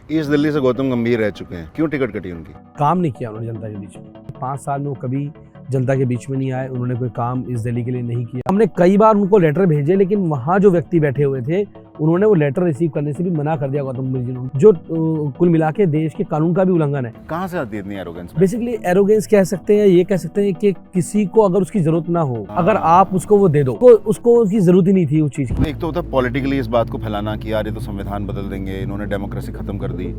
East Delhi से गौतम गंभीर रह चुके हैं, क्यों टिकट कटी उनकी? काम नहीं किया उन्होंने जनता के बीच में। 5 साल में वो कभी जनता के बीच में नहीं आए, उन्होंने कोई काम इस दिल्ली के लिए नहीं किया। हमने कई बार उनको लेटर भेजे, लेकिन वहाँ जो व्यक्ति बैठे हुए थे उन्होंने वो लेटर रिसीव करने से भी मना कर दिया गौतम गंभीर जी ने, जो कुल मिला के देश के कानून का भी उल्लंघन है। कहाँ से आती है इतनी एरोगेंस? बेसिकली एरोगेंस कह सकते हैं, ये कह सकते हैं कि किसी को अगर उसकी जरूरत ना हो, अगर आप उसको वो दे दो तो उसको उसकी जरूरत ही नहीं थी उस चीज की। एक तो होता है पॉलिटिकली इस बात को फैलाना कि यार ये तो संविधान बदल देंगे, इन्होंने डेमोक्रेसी खत्म कर दी,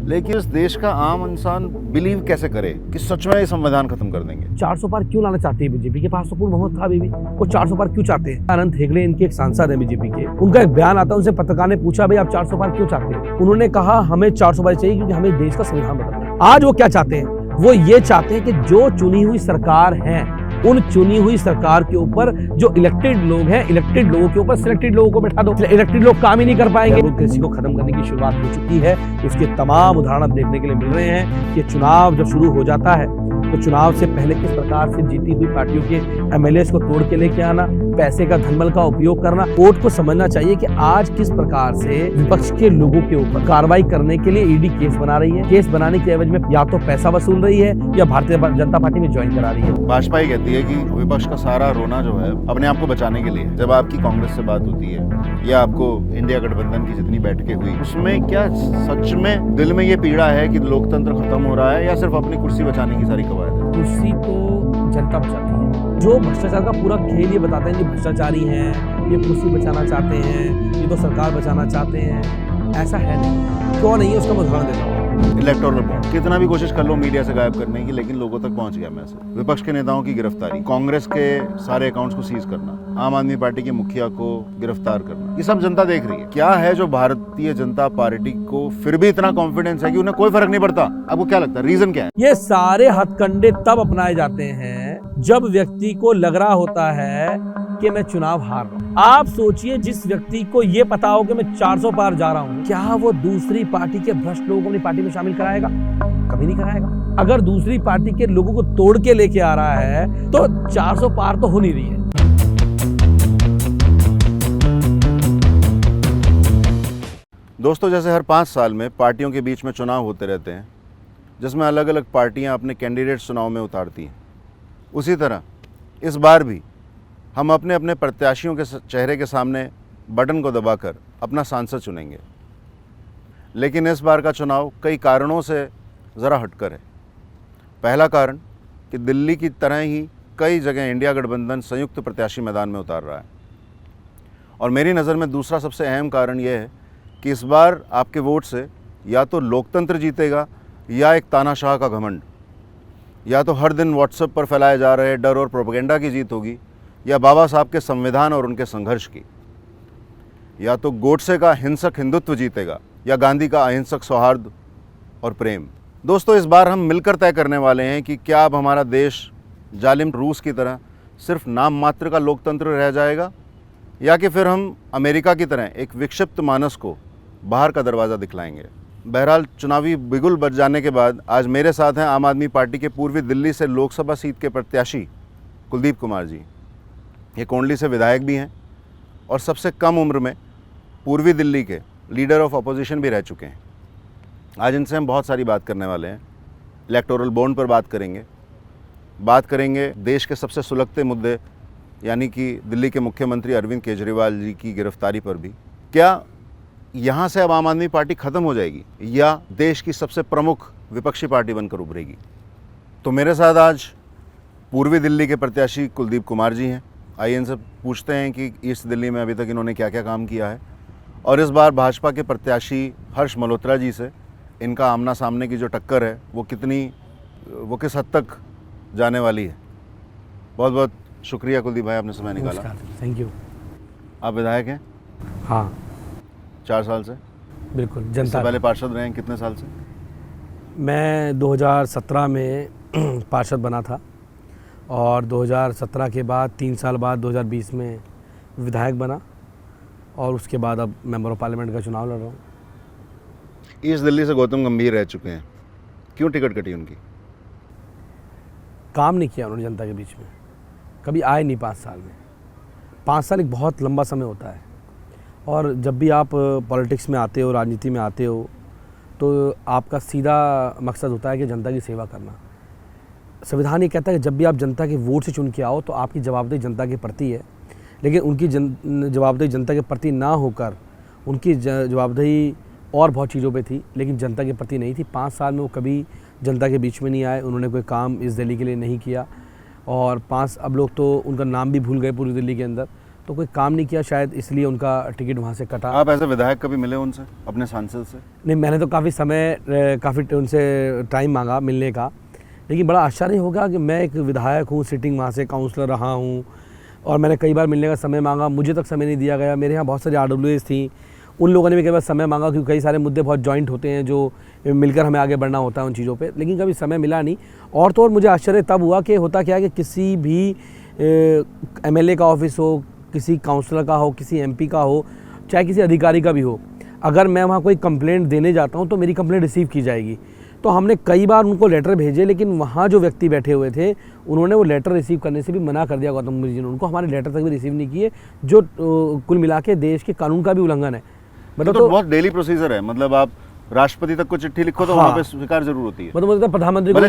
लेकिन इस देश का आम इंसान बिलीव कैसे करे कि सच में ये संविधान खत्म कर देंगे? 400 पार क्यों लाना चाहती है बीजेपी? के पास तो पूर्ण बहुमत था अभी भी, वो 400 पार क्यों चाहते हैं? अनंत हेगड़े इनके एक सांसद हैं बीजेपी के, उनका एक बयान आता है, उनसे पत्रकार ने पूछा भाई आप 400 पार क्यों चाहते हैं? उन्होंने कहा हमें 400 पार चाहिए क्योंकि हमें देश का संविधान बदलना है। आज वो क्या चाहते हैं? वो ये चाहते हैं कि जो चुनी हुई सरकार है, उन चुनी हुई सरकार के ऊपर जो इलेक्टेड लोग हैं, इलेक्टेड लोगों के ऊपर सिलेक्टेड लोगों को बैठा दो। इलेक्टेड लोग काम ही नहीं कर पाएंगे। डेमोक्रेसी को खत्म करने की शुरुआत हो चुकी है। उसके तमाम उदाहरण देखने के लिए मिल रहे हैं कि चुनाव जब शुरू हो जाता है तो चुनाव से पहले किस प्रकार से जीती हुई पार्टियों के एमएलएस को तोड़ के लेके आना, पैसे का धनबल का उपयोग करना। कोर्ट को समझना चाहिए कि आज किस प्रकार से विपक्ष के लोगों के ऊपर कार्रवाई करने के लिए ईडी केस बना रही है। केस बनाने के एवज में या तो पैसा वसूल रही है या भारतीय जनता पार्टी में ज्वाइन करा रही है। भाजपा ही कहती है कि विपक्ष का सारा रोना जो है अपने आप को बचाने के लिए। जब आपकी कांग्रेस से बात होती है या आपको इंडिया गठबंधन की जितनी बैठकें हुई, उसमें क्या सच में दिल में ये पीड़ा है कि लोकतंत्र खत्म हो रहा है या सिर्फ अपनी कुर्सी बचाने की सारी कवायद है? कुर्सी तो जनता बचाती है। जो भ्रष्टाचार का पूरा खेल ये बताते हैं कि भ्रष्टाचारी हैं, ये कुर्सी बचाना चाहते हैं, ये तो सरकार बचाना चाहते हैं, ऐसा है नहीं। क्यों नहीं है उसका मैं उदाहरण देता हूँ। इलेक्टोरल बॉन्ड कितना भी कोशिश कर लो मीडिया से गायब करने की, लेकिन लोगों तक पहुंच गया मैसेज। विपक्ष के नेताओं की गिरफ्तारी, कांग्रेस के सारे अकाउंट्स को सीज करना, आम आदमी पार्टी के मुखिया को गिरफ्तार करना, ये सब जनता देख रही है। क्या है जो भारतीय जनता पार्टी को फिर भी इतना कॉन्फिडेंस है कि उन्हें कोई फर्क नहीं पड़ता? आपको क्या लगता है रीजन क्या है? ये सारे हथकंडे तब अपनाए जाते हैं जब व्यक्ति को लग रहा होता है कि मैं चुनाव हार रहा हूं। आप सोचिए, जिस व्यक्ति को ये पता हो कि मैं 400 पार जा रहा हूं, क्या वो दूसरी पार्टी के भ्रष्ट लोगों को अपनी पार्टी में शामिल कराएगा? कभी नहीं कराएगा। अगर दूसरी पार्टी के लोगों को तोड़ के लेके आ रहा है तो 400 पार तो हो नहीं रही है। दोस्तों, जैसे हर 5 साल में पार्टियों के बीच में चुनाव होते रहते हैं, जिसमें अलग अलग पार्टियां अपने कैंडिडेट चुनाव में उतारती हैं, उसी तरह इस बार भी हम अपने अपने प्रत्याशियों के चेहरे के सामने बटन को दबाकर अपना सांसद चुनेंगे। लेकिन इस बार का चुनाव कई कारणों से ज़रा हटकर है। पहला कारण कि दिल्ली की तरह ही कई जगह इंडिया गठबंधन संयुक्त प्रत्याशी मैदान में उतार रहा है। और मेरी नज़र में दूसरा सबसे अहम कारण यह है कि इस बार आपके वोट से या तो लोकतंत्र जीतेगा या एक तानाशाह का घमंड, या तो हर दिन व्हाट्सएप पर फैलाए जा रहे डर और प्रोपेगेंडा की जीत होगी, या बाबा साहब के संविधान और उनके संघर्ष की। या तो गोडसे का हिंसक हिंदुत्व जीतेगा या गांधी का अहिंसक सौहार्द और प्रेम। दोस्तों, इस बार हम मिलकर तय करने वाले हैं कि क्या अब हमारा देश जालिम रूस की तरह सिर्फ नाम मात्र का लोकतंत्र रह जाएगा, या कि फिर हम अमेरिका की तरह एक विक्षिप्त मानस को बाहर का दरवाज़ा दिखलाएंगे। बहरहाल, चुनावी बिगुल बज जाने के बाद आज मेरे साथ हैं आम आदमी पार्टी के पूर्वी दिल्ली से लोकसभा सीट के प्रत्याशी कुलदीप कुमार जी। ये कोंडली से विधायक भी हैं और सबसे कम उम्र में पूर्वी दिल्ली के लीडर ऑफ अपोजिशन भी रह चुके हैं। आज इनसे हम बहुत सारी बात करने वाले हैं। इलेक्टोरल बॉन्ड पर बात करेंगे देश के सबसे सुलगते मुद्दे यानी कि दिल्ली के मुख्यमंत्री अरविंद केजरीवाल जी की गिरफ्तारी पर भी। क्या यहाँ से अब आम आदमी पार्टी ख़त्म हो जाएगी या देश की सबसे प्रमुख विपक्षी पार्टी बनकर उभरेगी? तो मेरे साथ आज पूर्वी दिल्ली के प्रत्याशी कुलदीप कुमार जी हैं। आइए इनसे पूछते हैं कि ईस्ट दिल्ली में अभी तक इन्होंने क्या क्या काम किया है, और इस बार भाजपा के प्रत्याशी हर्ष मल्होत्रा जी से इनका आमना सामने की जो टक्कर है वो किस हद तक जाने वाली है। बहुत बहुत शुक्रिया कुलदीप भाई, आपने समय निकाला। Thank you. आप विधायक हैं? हाँ, 4 साल से। बिल्कुल। इससे जनता पहले पार्षद रहे हैं कितने साल से? मैं 2017 में पार्षद बना था और 2017 के बाद 3 साल बाद 2020 में विधायक बना और उसके बाद अब मेंबर ऑफ पार्लियामेंट का चुनाव लड़ रहा हूँ। ईस्ट दिल्ली से गौतम गंभीर रह चुके हैं, क्यों टिकट कटी उनकी? काम नहीं किया उन्होंने जनता के बीच में, कभी आए नहीं 5 साल में। 5 साल एक बहुत लंबा समय होता है, और जब भी आप पॉलिटिक्स में आते हो, राजनीति में आते हो, तो आपका सीधा मकसद होता है कि जनता की सेवा करना। संविधान ये कहता है कि जब भी आप जनता के वोट से चुन के आओ तो आपकी जवाबदेही जनता के प्रति है, लेकिन उनकी जवाबदेही जनता के प्रति ना होकर उनकी जवाबदेही और बहुत चीज़ों पे थी, लेकिन जनता के प्रति नहीं थी। 5 साल में वो कभी जनता के बीच में नहीं आए, उन्होंने कोई काम इस दिल्ली के लिए नहीं किया। और अब लोग तो उनका नाम भी भूल गए पूरी दिल्ली के अंदर, तो कोई काम नहीं किया, शायद इसलिए उनका टिकट वहाँ से कटा। आप ऐसे विधायक कभी मिले उनसे, अपने सांसद से? नहीं, मैंने तो काफ़ी उनसे टाइम मांगा मिलने का, लेकिन बड़ा आश्चर्य होगा कि मैं एक विधायक हूँ, सिटिंग वहाँ से काउंसलर रहा हूँ, और मैंने कई बार मिलने का समय मांगा, मुझे तक समय नहीं दिया गया। मेरे यहाँ बहुत सारी RWS थी, उन लोगों ने भी कई बार समय मांगा, क्योंकि कई सारे मुद्दे बहुत जॉइंट होते हैं जो मिलकर हमें आगे बढ़ना होता है उन चीज़ों पे, लेकिन कभी समय मिला नहीं। और तो और मुझे आश्चर्य तब हुआ कि होता क्या है कि किसी भी MLA का ऑफिस हो, किसी काउंसलर का हो, किसी MP का हो, चाहे किसी अधिकारी का भी हो, अगर मैं वहाँ कोई कंप्लेंट देने जाता हूँ तो मेरी कंप्लेंट रिसीव की जाएगी। तो हमने कई बार उनको लेटर भेजे, लेकिन वहाँ जो व्यक्ति बैठे हुए थे उन्होंने वो लेटर रिसीव करने से भी मना कर दिया। गौतम जी ने उनको हमारे लेटर तक भी रिसीव नहीं किए, जो कुल मिला के देश के कानून का भी उल्लंघन है। मतलब तो बहुत डेली प्रोसीजर है, मतलब आप राष्ट्रपति तक को चिट्ठी लिखो तो वहाँ पे स्वीकार जरूर होती है। मतलब प्रधानमंत्री को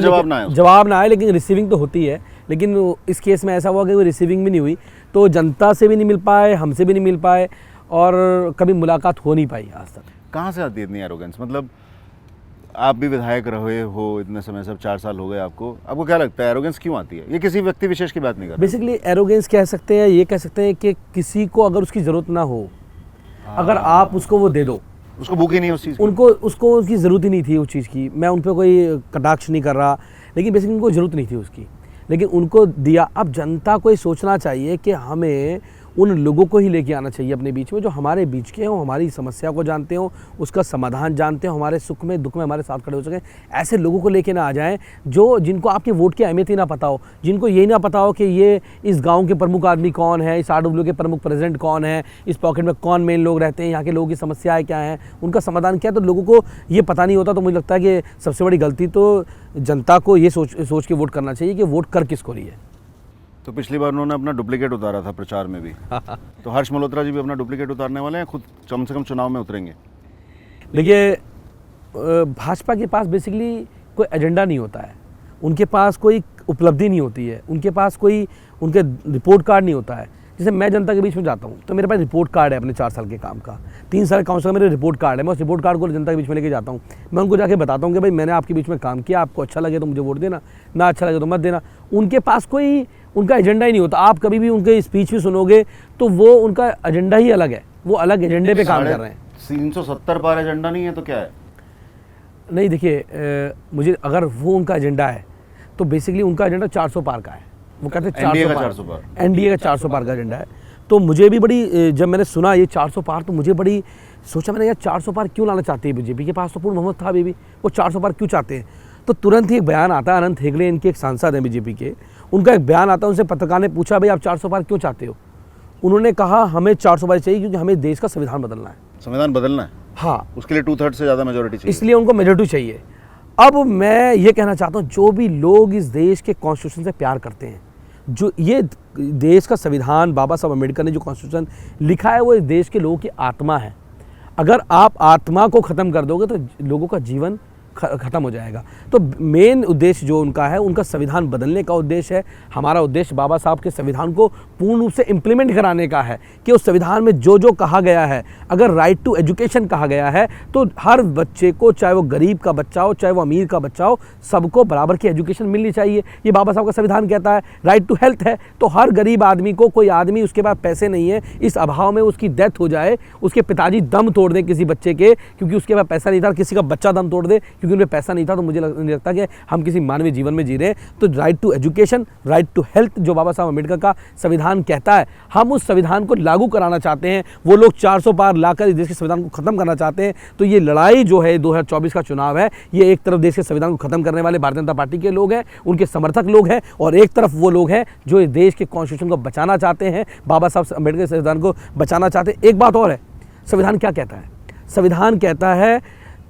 जवाब ना आए, लेकिन रिसीविंग तो होती है। लेकिन इस केस में ऐसा हुआ कि वो रिसीविंग भी नहीं हुई, तो जनता से भी नहीं मिल पाए, हमसे भी नहीं मिल पाए, और कभी मुलाकात हो नहीं पाई आज तक। कहाँ से आती है इतनी एरोगेंस? मतलब आप भी विधायक रहे हो इतने समय, सब 4 साल हो गए आपको क्या लगता है एरोगेंस क्यों आती है? ये किसी व्यक्ति विशेष की बात नहीं कर रहा। बेसिकली एरोगेंस कह सकते हैं, ये कह सकते हैं कि किसी को अगर उसकी ज़रूरत ना हो, अगर आप उसको वो दे दो, उसको भूख ही नहीं उस चीज़ की, उसको उसकी ज़रूरत ही नहीं थी उस चीज़ की। मैं उन पर कोई कटाक्ष नहीं कर रहा, लेकिन बेसिकली उनको ज़रूरत नहीं थी उसकी, लेकिन उनको दिया। अब जनता को ये सोचना चाहिए कि हमें उन लोगों को ही लेके आना चाहिए अपने बीच में, जो हमारे बीच के हों, हमारी समस्या को जानते हो, उसका समाधान जानते हो, हमारे सुख में दुख में हमारे साथ खड़े हो सकें। ऐसे लोगों को लेके ना आ जाएं जिनको आपके वोट की अहमियत ही ना पता हो, जिनको यही ना पता हो कि ये इस गांव के प्रमुख आदमी कौन है, इस RW के प्रमुख प्रेसिडेंट कौन है, इस पॉकेट में कौन मेन लोग रहते हैं, यहाँ के लोगों की समस्याएं क्या हैं, उनका समाधान क्या है। तो लोगों को ये पता नहीं होता। तो मुझे लगता है कि सबसे बड़ी गलती तो जनता को ये सोच के वोट करना चाहिए कि वोट कर किसको रही है। तो पिछली बार उन्होंने अपना डुप्लीकेट उतारा था प्रचार में भी तो हर्ष मल्होत्रा जी भी अपना डुप्लीकेट उतारने वाले हैं, खुद कम से कम चुनाव में उतरेंगे? देखिए, भाजपा के पास बेसिकली कोई एजेंडा नहीं होता है, उनके पास कोई उपलब्धि नहीं होती है, उनके पास कोई उनके रिपोर्ट कार्ड नहीं होता है। जैसे मैं जनता के बीच में जाता हूँ तो मेरे पास रिपोर्ट कार्ड है अपने 4 साल के काम का, 3 साल काउंसिल का मेरे रिपोर्ट कार्ड है। मैं उस रिपोर्ट कार्ड को जनता के बीच में लेके जाता हूँ, मैं उनको जाके बताता हूँ कि भाई मैंने आपके बीच में काम किया, आपको अच्छा लगे तो मुझे वोट देना, ना अच्छा लगे तो मत देना। उनके पास कोई उनका एजेंडा ही नहीं होता। आप कभी भी उनके स्पीच भी सुनोगे तो वो उनका एजेंडा ही अलग है, वो अलग एजेंडे पे काम कर रहे हैं। 370 पार एजेंडा नहीं है तो क्या है? नहीं, देखिए, मुझे अगर वो उनका एजेंडा है तो बेसिकली उनका एजेंडा 400 पार का है। वो कहते हैं 400 पार, NDA का 400 पार का एजेंडा है। तो मुझे भी बड़ी, जब मैंने सुना ये 400 पार, तो मुझे बड़ी सोचा, मैंने यार 400 पार क्यों लाना चाहती है बीजेपी? के पास तो पूर्ण बहुमत था अभी भी, वो 400 पार क्यों चाहते हैं? तो तुरंत ही एक बयान आता है, अनंत हेगड़े इनके एक सांसद हैं बीजेपी के, उनका एक बयान आता है, उनसे पत्रकार ने पूछा भाई आप 400 पार क्यों चाहते हो? उन्होंने कहा हमें 400 पार चाहिए क्योंकि हमें देश का संविधान बदलना है। संविधान बदलना है? हाँ, उसके लिए 2/3 से ज़्यादा मेजोरिटी चाहिए, इसलिए उनको मेजोरिटी चाहिए। अब मैं ये कहना चाहता हूँ, जो भी लोग इस देश के कॉन्स्टिट्यूशन से प्यार करते हैं, जो ये देश का संविधान, बाबा साहब अम्बेडकर ने जो कॉन्स्टिट्यूशन लिखा है, वो इस देश के लोगों की आत्मा है। अगर आप आत्मा को ख़त्म कर दोगे तो लोगों का जीवन ख़त्म हो जाएगा। तो मेन उद्देश्य जो उनका है, उनका संविधान बदलने का उद्देश्य है। हमारा उद्देश्य बाबा साहब के संविधान को पूर्ण रूप से इम्प्लीमेंट कराने का है कि उस संविधान में जो जो कहा गया है, अगर राइट टू एजुकेशन कहा गया है तो हर बच्चे को, चाहे वो गरीब का बच्चा हो चाहे वो अमीर का बच्चा हो, सबको बराबर की एजुकेशन मिलनी चाहिए। ये बाबा साहब का संविधान कहता है। राइट टू हेल्थ है, तो हर गरीब आदमी को, कोई आदमी उसके पास पैसे नहीं है, इस अभाव में उसकी डेथ हो जाए, उसके पिताजी दम तोड़ दें किसी बच्चे के क्योंकि उसके पास पैसा नहीं था, किसी का बच्चा दम तोड़ दे क्योंकि उनमें पैसा नहीं था, तो मुझे नहीं लगता कि हम किसी मानवीय जीवन में जी रहे हैं। तो right to education, right to health जो बाबा साहब अम्बेडकर का संविधान कहता है, हम उस संविधान को लागू कराना चाहते हैं। वो लोग 400 पार लाकर इस देश के संविधान को खत्म करना चाहते हैं। तो ये लड़ाई जो है 2024 का चुनाव है, ये एक तरफ देश के संविधान को खत्म करने वाले भारतीय जनता पार्टी के लोग हैं, उनके समर्थक लोग हैं, और एक तरफ वो लोग हैं जो इस देश के कॉन्स्टिट्यूशन को बचाना चाहते हैं, बाबा साहब अम्बेडकर के संविधान को बचाना चाहते हैं। एक बात और है, संविधान क्या कहता है? संविधान कहता है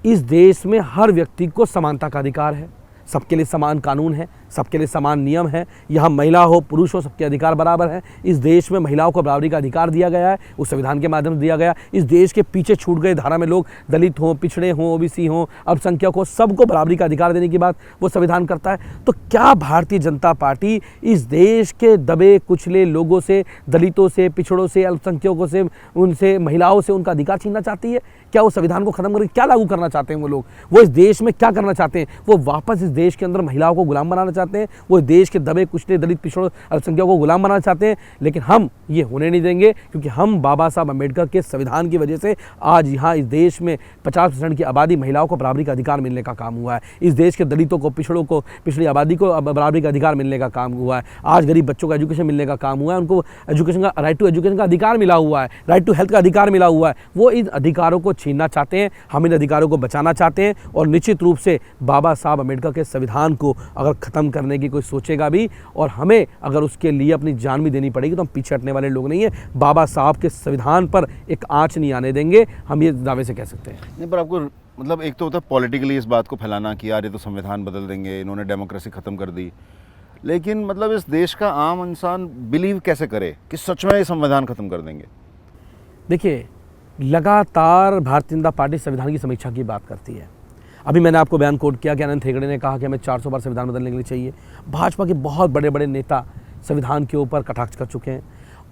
इस देश में हर व्यक्ति को समानता का अधिकार है, सबके लिए समान कानून है, सबके लिए समान नियम है, यहाँ महिला हो पुरुष हो सबके अधिकार बराबर हैं। इस देश में महिलाओं को बराबरी का अधिकार दिया गया है, उस संविधान के माध्यम से दिया गया। इस देश के पीछे छूट गए धारा में लोग दलित हों, पिछड़े हों, ओबीसी हों, अल्पसंख्यक हो, सबको बराबरी का अधिकार देने की बात वो संविधान करता है। तो क्या भारतीय जनता पार्टी इस देश के दबे कुचले लोगों से, दलितों से, पिछड़ों से, अल्पसंख्यकों से, उनसे, महिलाओं से उनका अधिकार छीनना चाहती है? क्या वो संविधान को खत्म करके क्या लागू करना चाहते हैं? वो लोग वो इस देश में क्या करना चाहते हैं? वो वापस इस देश के अंदर महिलाओं को गुलाम बनाना चाहते हैं, वो इस देश के दबे कुचले दलित पिछड़ों अल्पसंख्यकों को गुलाम बनाना चाहते हैं। लेकिन हम ये होने नहीं देंगे, क्योंकि हम बाबा साहब अम्बेडकर के संविधान की वजह से आज यहाँ इस देश में 50% की आबादी महिलाओं को बराबरी का अधिकार मिलने का काम हुआ है। इस देश के दलितों को, पिछड़ों को, पिछड़ी आबादी को बराबरी का अधिकार मिलने का काम हुआ है। आज गरीब बच्चों को एजुकेशन मिलने का काम हुआ है, उनको एजुकेशन का राइट टू एजुकेशन का अधिकार मिला हुआ है, राइट टू हेल्थ का अधिकार मिला हुआ है। वो इन अधिकारों को छीनना चाहते हैं, हम इन अधिकारों को बचाना चाहते हैं। और निश्चित रूप से बाबा साहब अम्बेडकर के संविधान को अगर ख़त्म करने की कोई सोचेगा भी, और हमें अगर उसके लिए अपनी जान भी देनी पड़ेगी, तो हम पीछे हटने वाले लोग नहीं हैं। बाबा साहब के संविधान पर एक आँच नहीं आने देंगे, हम ये दावे से कह सकते हैं। नहीं, पर आपको मतलब एक तो होता है पॉलिटिकली इस बात को फैलाना कि यार ये तो संविधान बदल देंगे, इन्होंने डेमोक्रेसी ख़त्म कर दी, लेकिन मतलब इस देश का आम इंसान बिलीव कैसे करे कि सच में ये संविधान ख़त्म कर देंगे? देखिए, लगातार भारतीय जनता पार्टी संविधान की समीक्षा की बात करती है। अभी मैंने आपको बयान कोट किया कि अनंत हेगड़े ने कहा कि हमें 400 बार संविधान बदलने के लिए चाहिए। भाजपा के बहुत बड़े बड़े नेता संविधान के ऊपर कटाक्ष कर चुके हैं।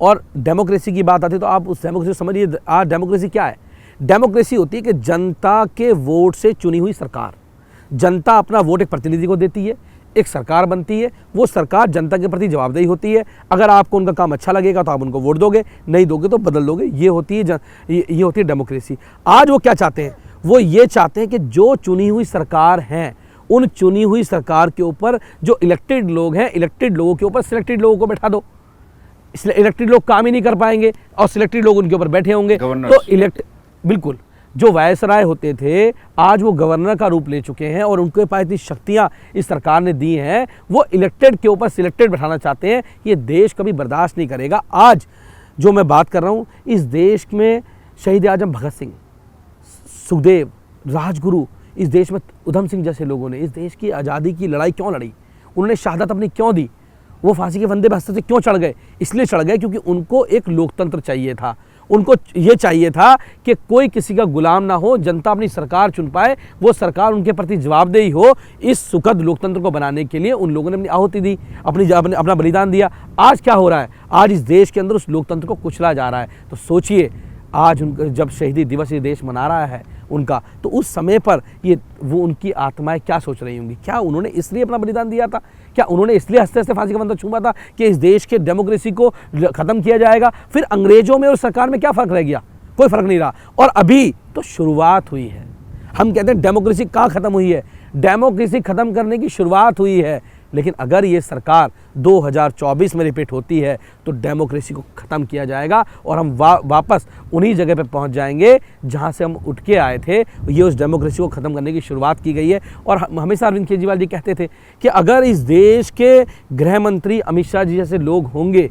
और डेमोक्रेसी की बात आती है तो आप उस डेमोक्रेसी को समझिए। आज डेमोक्रेसी क्या है? डेमोक्रेसी होती है कि जनता के वोट से चुनी हुई सरकार, जनता अपना वोट एक प्रतिनिधि को देती है, एक सरकार बनती है, वो सरकार जनता के प्रति जवाबदेही होती है। अगर आपको उनका काम अच्छा लगेगा तो आप उनको वोट दोगे, नहीं दोगे तो बदल दोगे। ये होती है डेमोक्रेसी। आज वो क्या चाहते हैं? वो ये चाहते हैं कि जो चुनी हुई सरकार हैं, उन चुनी हुई सरकार के ऊपर जो इलेक्टेड लोग हैं, इलेक्टेड लोगों के ऊपर सिलेक्टेड लोगों को बैठा दो। इसलिए इलेक्टेड लोग काम ही नहीं कर पाएंगे और सिलेक्टेड लोग उनके ऊपर बैठे होंगे। तो बिल्कुल जो वायसराय होते थे आज वो गवर्नर का रूप ले चुके हैं, और उनके पास इतनी शक्तियां इस सरकार ने दी हैं, वो इलेक्टेड के ऊपर सिलेक्टेड बैठाना चाहते हैं। ये देश कभी बर्दाश्त नहीं करेगा। आज जो मैं बात कर रहा हूँ, इस देश में शहीद आजम भगत सिंह, सुखदेव, राजगुरु, इस देश में उधम सिंह जैसे लोगों ने इस देश की आज़ादी की लड़ाई क्यों लड़ी? उन्होंने शहादत अपनी क्यों दी? वो फांसी के फंदे पर हंसते से क्यों चढ़ गए? इसलिए चढ़ गए क्योंकि उनको एक लोकतंत्र चाहिए था। उनको ये चाहिए था कि कोई किसी का गुलाम ना हो, जनता अपनी सरकार चुन पाए, वो सरकार उनके प्रति जवाबदेही हो। इस सुखद लोकतंत्र को बनाने के लिए उन लोगों ने अपनी आहुति दी, अपना बलिदान दिया। आज क्या हो रहा है? आज इस देश के अंदर उस लोकतंत्र को कुचला जा रहा है। तो सोचिए, आज उनका जब शहीदी दिवस ये देश मना रहा है उनका, तो उस समय पर वो उनकी आत्माएं क्या सोच रही होंगी? क्या उन्होंने इसलिए अपना बलिदान दिया था? क्या उन्होंने इसलिए हंसते हंसते फांसी का फंदा चूमा था कि इस देश के डेमोक्रेसी को ख़त्म किया जाएगा? फिर अंग्रेजों में और सरकार में क्या फ़र्क रह गया? कोई फ़र्क नहीं रहा। और अभी तो शुरुआत हुई है। हम कहते हैं डेमोक्रेसी कहाँ ख़त्म हुई है? डेमोक्रेसी ख़त्म करने की शुरुआत हुई है। लेकिन अगर ये सरकार 2024 में रिपीट होती है तो डेमोक्रेसी को ख़त्म किया जाएगा और हम वापस उन्हीं जगह पे पहुंच जाएंगे जहां से हम उठ के आए थे। ये उस डेमोक्रेसी को ख़त्म करने की शुरुआत की गई है। और हमेशा अरविंद केजरीवाल जी कहते थे कि अगर इस देश के गृह मंत्री अमित शाह जी जैसे लोग होंगे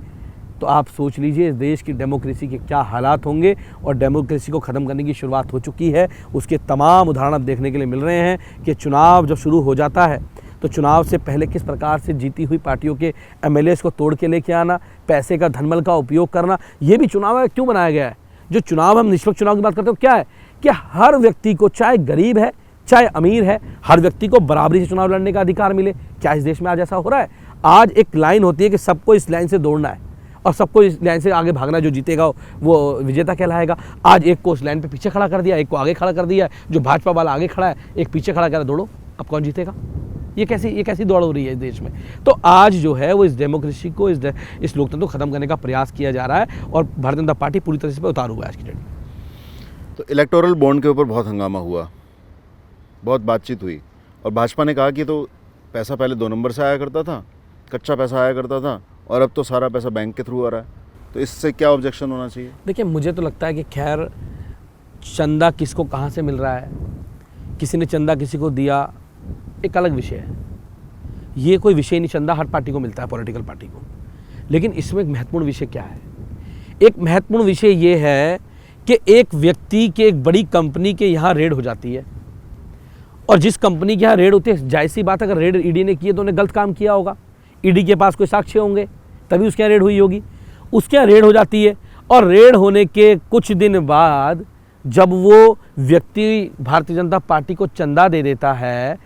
तो आप सोच लीजिए इस देश की डेमोक्रेसी के क्या हालात होंगे। और डेमोक्रेसी को ख़त्म करने की शुरुआत हो चुकी है। उसके तमाम उदाहरण अब देखने के लिए मिल रहे हैं कि चुनाव जब शुरू हो जाता है तो चुनाव से पहले किस प्रकार से जीती हुई पार्टियों के एमएलएस को तोड़ के लेके आना, पैसे का धनबल का उपयोग करना, ये भी चुनाव क्यों बनाया गया है? जो चुनाव हम निष्पक्ष चुनाव की बात करते हो क्या है कि हर व्यक्ति को, चाहे गरीब है चाहे अमीर है, हर व्यक्ति को बराबरी से चुनाव लड़ने का अधिकार मिले। क्या इस देश में आज ऐसा हो रहा है? आज एक लाइन होती है कि सबको इस लाइन से दौड़ना है और सबको इस लाइन से आगे भागना, जो जीतेगा वो विजेता कहलाएगा। आज एक को उस लाइन पे पीछे खड़ा कर दिया, एक को आगे खड़ा कर दिया। जो भाजपा वाला आगे खड़ा है, एक पीछे खड़ा कर, दौड़ो, अब कौन जीतेगा? ये कैसी दौड़ हो रही है इस देश में? तो आज जो है वो इस डेमोक्रेसी को, इस लोकतंत्र को ख़त्म करने का प्रयास किया जा रहा है और भारतीय जनता पार्टी पूरी तरह से पे उतारू हुआ है आज की डेट में। तो इलेक्टोरल बॉन्ड के ऊपर बहुत हंगामा हुआ, बहुत बातचीत हुई और भाजपा ने कहा कि तो पैसा पहले 2 नंबर से आया करता था, कच्चा पैसा आया करता था, और अब तो सारा पैसा बैंक के थ्रू आ रहा है। तो इससे क्या ऑब्जेक्शन होना चाहिए? देखिए, मुझे तो लगता है कि खैर चंदा किसको कहाँ से मिल रहा है, किसी ने चंदा किसी को दिया, एक अलग विषय है। ये कोई विषय नहीं, चंदा हर पार्टी को मिलता है, पॉलिटिकल पार्टी को। लेकिन इसमें एक महत्वपूर्ण विषय क्या है? एक महत्वपूर्ण विषय ये है कि एक व्यक्ति के, एक बड़ी कंपनी के यहाँ रेड हो जाती है और जिस कंपनी के यहाँ रेड होती है, जाहिर सी बात है अगर रेड ईडी ने की है तो उन्हें गलत काम किया होगा, ईडी के पास कोई साक्ष्य होंगे तभी उसके यहाँ रेड हुई होगी। उसके यहाँ रेड हो जाती है और रेड होने के कुछ दिन बाद जब वो व्यक्ति भारतीय जनता पार्टी को चंदा दे देता है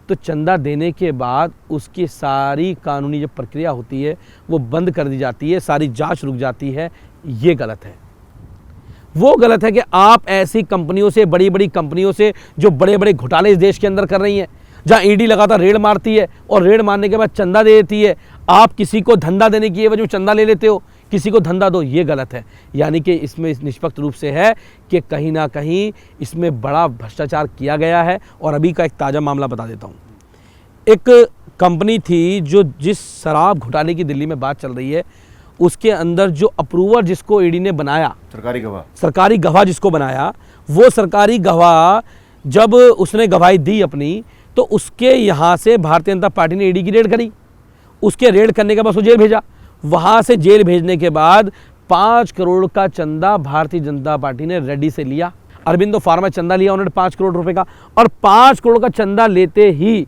तो चंदा देने के बाद उसकी सारी कानूनी जो प्रक्रिया होती है वो बंद कर दी जाती है, सारी जांच रुक जाती है। ये गलत है। वो गलत है कि आप ऐसी कंपनियों से, बड़ी बड़ी कंपनियों से जो बड़े बड़े घोटाले इस देश के अंदर कर रही हैं, जहां ईडी लगातार रेड मारती है और रेड मारने के बाद चंदा दे देती है, आप किसी को धंधा देने की वजह चंदा ले लेते हो, किसी को धंधा दो, ये गलत है। यानी कि इसमें निष्पक्ष रूप से है कि कहीं ना कहीं इसमें बड़ा भ्रष्टाचार किया गया है। और अभी का एक ताज़ा मामला बता देता हूँ। एक कंपनी थी जो जिस शराब घोटाले की दिल्ली में बात चल रही है, उसके अंदर जो अप्रूवर जिसको ईडी ने बनाया, सरकारी गवाह जिसको बनाया, वो सरकारी गवाह जब उसने गवाही दी अपनी, तो उसके यहाँ से भारतीय जनता पार्टी ने ईडी की रेड करी। उसके रेड करने के बाद उसको जेल भेजा। वहाँ से जेल भेजने के बाद 5 करोड़ का चंदा भारतीय जनता पार्टी ने रेड्डी से लिया। अरबिंदो फार्मा चंदा लिया उन्होंने 5 करोड़ रुपए का, और 5 करोड़ का चंदा लेते ही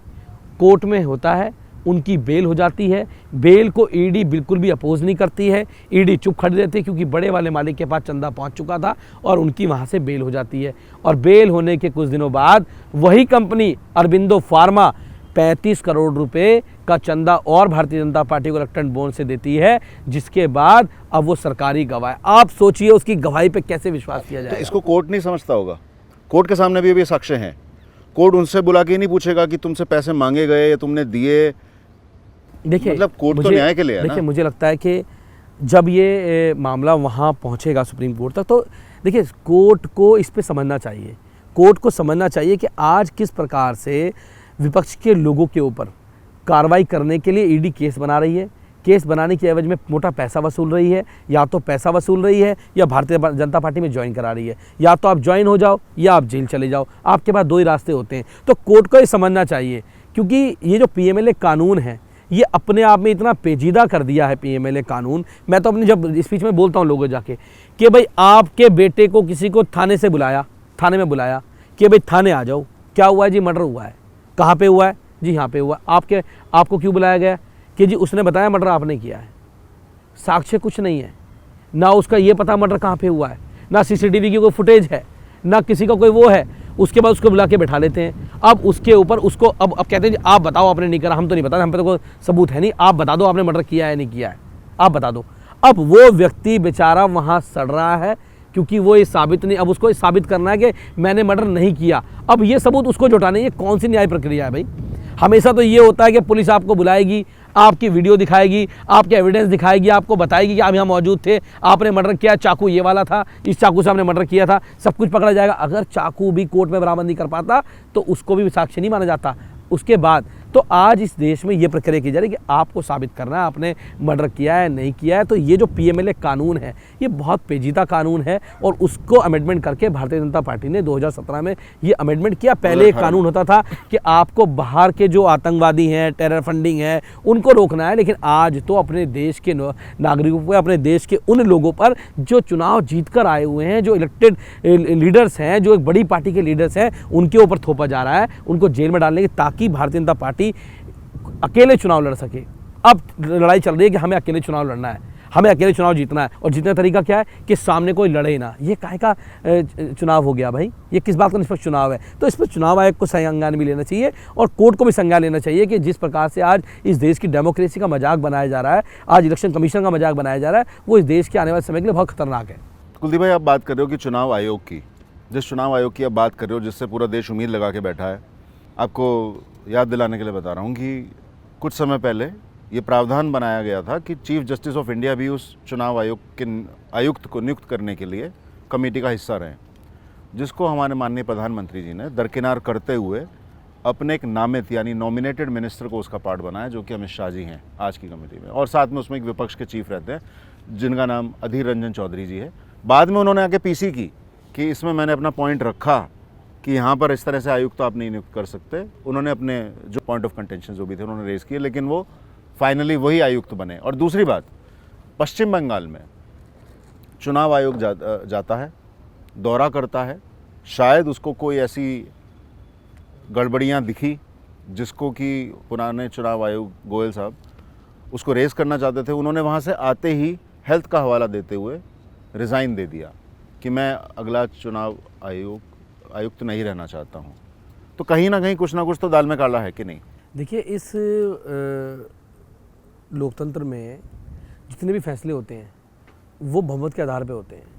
कोर्ट में होता है, उनकी बेल हो जाती है। बेल को ईडी बिल्कुल भी अपोज नहीं करती है, ईडी चुप खड़ी रहती है क्योंकि बड़े वाले मालिक के पास चंदा पहुंच चुका था और उनकी वहां से बेल हो जाती है। और बेल होने के कुछ दिनों बाद वही कंपनी अरबिंदो फार्मा 35 करोड़ रुपए का चंदा और भारतीय जनता पार्टी को रिलेक्टेड बोन से देती है, जिसके बाद अब वो सरकारी गवाह है। आप सोचिए उसकी गवाही पे कैसे विश्वास किया जाए। तो इसको कोर्ट नहीं समझता होगा? कोर्ट के सामने भी अभी साक्ष्य हैं। कोर्ट उनसे बुला के नहीं पूछेगा कि तुमसे पैसे मांगे गए या तुमने दिए। देखिए, मतलब कोर्ट तो न्याय के लिए है ना। देखिए, मुझे लगता है कि जब ये मामला वहाँ पहुँचेगा सुप्रीम कोर्ट तक, तो देखिए कोर्ट को इस पे समझना चाहिए। कोर्ट को समझना चाहिए कि आज किस प्रकार से विपक्ष के लोगों के ऊपर कार्रवाई करने के लिए ईडी केस बना रही है। केस बनाने की एवज में मोटा पैसा वसूल रही है, या तो पैसा वसूल रही है या भारतीय जनता पार्टी में ज्वाइन करा रही है। या तो आप ज्वाइन हो जाओ या आप जेल चले जाओ, आपके पास 2 ही रास्ते होते हैं। तो कोर्ट को ये समझना चाहिए, क्योंकि ये जो पीएमएलए कानून है ये अपने आप में इतना पेचीदा कर दिया है पीएमएलए कानून। मैं तो अपनी जब स्पीच में बोलता हूँ लोगों जाके कि भाई आपके बेटे को किसी को थाने से बुलाया, थाने में बुलाया कि भाई थाने आ जाओ, क्या हुआ है जी? मर्डर हुआ है। कहाँ पे हुआ है जी? यहाँ पे हुआ। आपको क्यों बुलाया गया? कि जी उसने बताया मर्डर आपने किया है। साक्ष्य कुछ नहीं है, ना उसका ये पता मर्डर कहाँ पे हुआ है, ना सीसीटीवी की कोई फुटेज है, ना किसी का कोई वो है। उसके बाद उसको बुला के बैठा लेते हैं। अब उसके ऊपर उसको अब कहते हैं जी आप बताओ आपने नहीं करा। हम तो नहीं बता, हम पे तो कोई सबूत है नहीं, आप बता दो आपने मर्डर किया है नहीं किया है, आप बता दो। अब वो व्यक्ति बेचारा वहाँ सड़ रहा है क्योंकि वो ये साबित नहीं, अब उसको साबित करना है कि मैंने मर्डर नहीं किया। अब ये सबूत उसको जुटाने, ये कौन सी न्याय प्रक्रिया है भाई? हमेशा तो ये होता है कि पुलिस आपको बुलाएगी, आपकी वीडियो दिखाएगी, आपके एविडेंस दिखाएगी, आपको बताएगी कि आप यहाँ मौजूद थे, आपने मर्डर किया, चाकू ये वाला था, इस चाकू से आपने मर्डर किया था, सब कुछ पकड़ा जाएगा। अगर चाकू भी कोर्ट में बरामद नहीं कर पाता तो उसको भी साक्ष्य नहीं माना जाता। उसके बाद तो आज इस देश में ये प्रक्रिया की जा रही है कि आपको साबित करना है आपने मर्डर किया है नहीं किया है। तो ये जो पीएमएलए कानून है ये बहुत पेचीदा कानून है और उसको अमेंडमेंट करके भारतीय जनता पार्टी ने 2017 में ये अमेंडमेंट किया। पहले एक कानून होता था कि आपको बाहर के जो आतंकवादी हैं, टेरर फंडिंग है, उनको रोकना है, लेकिन आज तो अपने देश के नागरिकों पर, अपने देश के उन लोगों पर जो चुनाव जीत कर आए हुए हैं, जो इलेक्टेड लीडर्स हैं, जो एक बड़ी पार्टी के लीडर्स हैं, उनके ऊपर थोपा जा रहा है, उनको जेल में डालने की, ताकि भारतीय जनता पार्टी अकेले चुनाव लड़ सके। अब लड़ाई चल रही है कि हमें अकेले चुनाव लड़ना है, हमें अकेले चुनाव जीतना है, और जीतने का तरीका क्या है कि सामने कोई लड़े ही ना। ये काहे का चुनाव हो गया भाई? ये किस बात का निष्पक्ष चुनाव है? तो इस पर चुनाव आयोग को संज्ञान भी लेना चाहिए और कोर्ट को भी संज्ञान लेना चाहिए कि जिस प्रकार से आज इस देश की डेमोक्रेसी का मजाक बनाया जा रहा है, आज इलेक्शन कमीशन का मजाक बनाया जा रहा है, वो इस देश के आने वाले समय के लिए बहुत खतरनाक है। कुलदीप भाई, आप बात कर रहे हो कि चुनाव आयोग की, जिस चुनाव आयोग की आप बात कर रहे हो, जिससे पूरा देश उम्मीद लगा के बैठा है, आपको याद दिलाने के लिए बता रहा हूँ कि कुछ समय पहले ये प्रावधान बनाया गया था कि चीफ जस्टिस ऑफ इंडिया भी उस चुनाव आयोग के आयुक्त को नियुक्त करने के लिए कमेटी का हिस्सा रहे, जिसको हमारे माननीय प्रधानमंत्री जी ने दरकिनार करते हुए अपने एक नामित यानी नॉमिनेटेड मिनिस्टर को उसका पार्ट बनाया, जो कि अमित शाह जी हैं आज की कमेटी में, और साथ में उसमें एक विपक्ष के चीफ रहते हैं जिनका नाम अधीर रंजन चौधरी जी है। बाद में उन्होंने आके पीसी की कि इसमें मैंने अपना पॉइंट रखा कि यहाँ पर इस तरह से आयुक्त तो आप नहीं नियुक्त कर सकते। उन्होंने अपने जो पॉइंट ऑफ कंटेंशन जो भी थे उन्होंने रेज किए, लेकिन वो फाइनली वही आयुक्त बने। और दूसरी बात, पश्चिम बंगाल में चुनाव आयोग जाता है, दौरा करता है, शायद उसको कोई ऐसी गड़बड़ियाँ दिखी, जिसको कि पुराने चुनाव आयोग गोयल साहब उसको रेस करना चाहते थे, उन्होंने वहाँ से आते ही हेल्थ का हवाला देते हुए रिज़ाइन दे दिया कि मैं अगला चुनाव आयुक्त नहीं रहना चाहता हूँ। तो कहीं ना कहीं कुछ ना कुछ तो दाल में काला है कि नहीं? देखिए, इस लोकतंत्र में जितने भी फैसले होते हैं वो बहुमत के आधार पे होते हैं।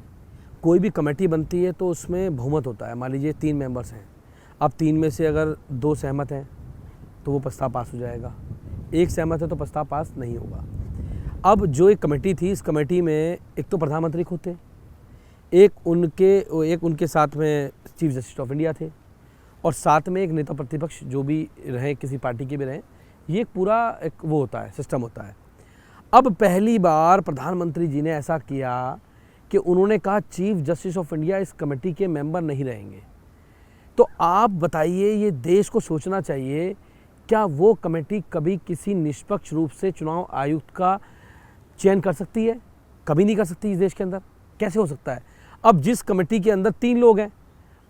कोई भी कमेटी बनती है तो उसमें बहुमत होता है। मान लीजिए 3 मेंबर्स हैं, अब 3 में से अगर 2 सहमत हैं तो वो प्रस्ताव पास हो जाएगा, 1 सहमत है तो प्रस्ताव पास नहीं होगा। अब जो एक कमेटी थी, इस कमेटी में एक तो प्रधानमंत्री खुद थे, एक उनके साथ में चीफ जस्टिस ऑफ इंडिया थे, और साथ में एक नेता प्रतिपक्ष जो भी रहे, किसी पार्टी के भी रहे। ये एक पूरा एक वो होता है, सिस्टम होता है। अब पहली बार प्रधानमंत्री जी ने ऐसा किया कि उन्होंने कहा चीफ जस्टिस ऑफ इंडिया इस कमेटी के मेंबर नहीं रहेंगे। तो आप बताइए, ये देश को सोचना चाहिए, क्या वो कमेटी कभी किसी निष्पक्ष रूप से चुनाव आयुक्त का चयन कर सकती है? कभी नहीं कर सकती इस देश के अंदर। कैसे हो सकता है? अब जिस कमेटी के अंदर 3 लोग हैं,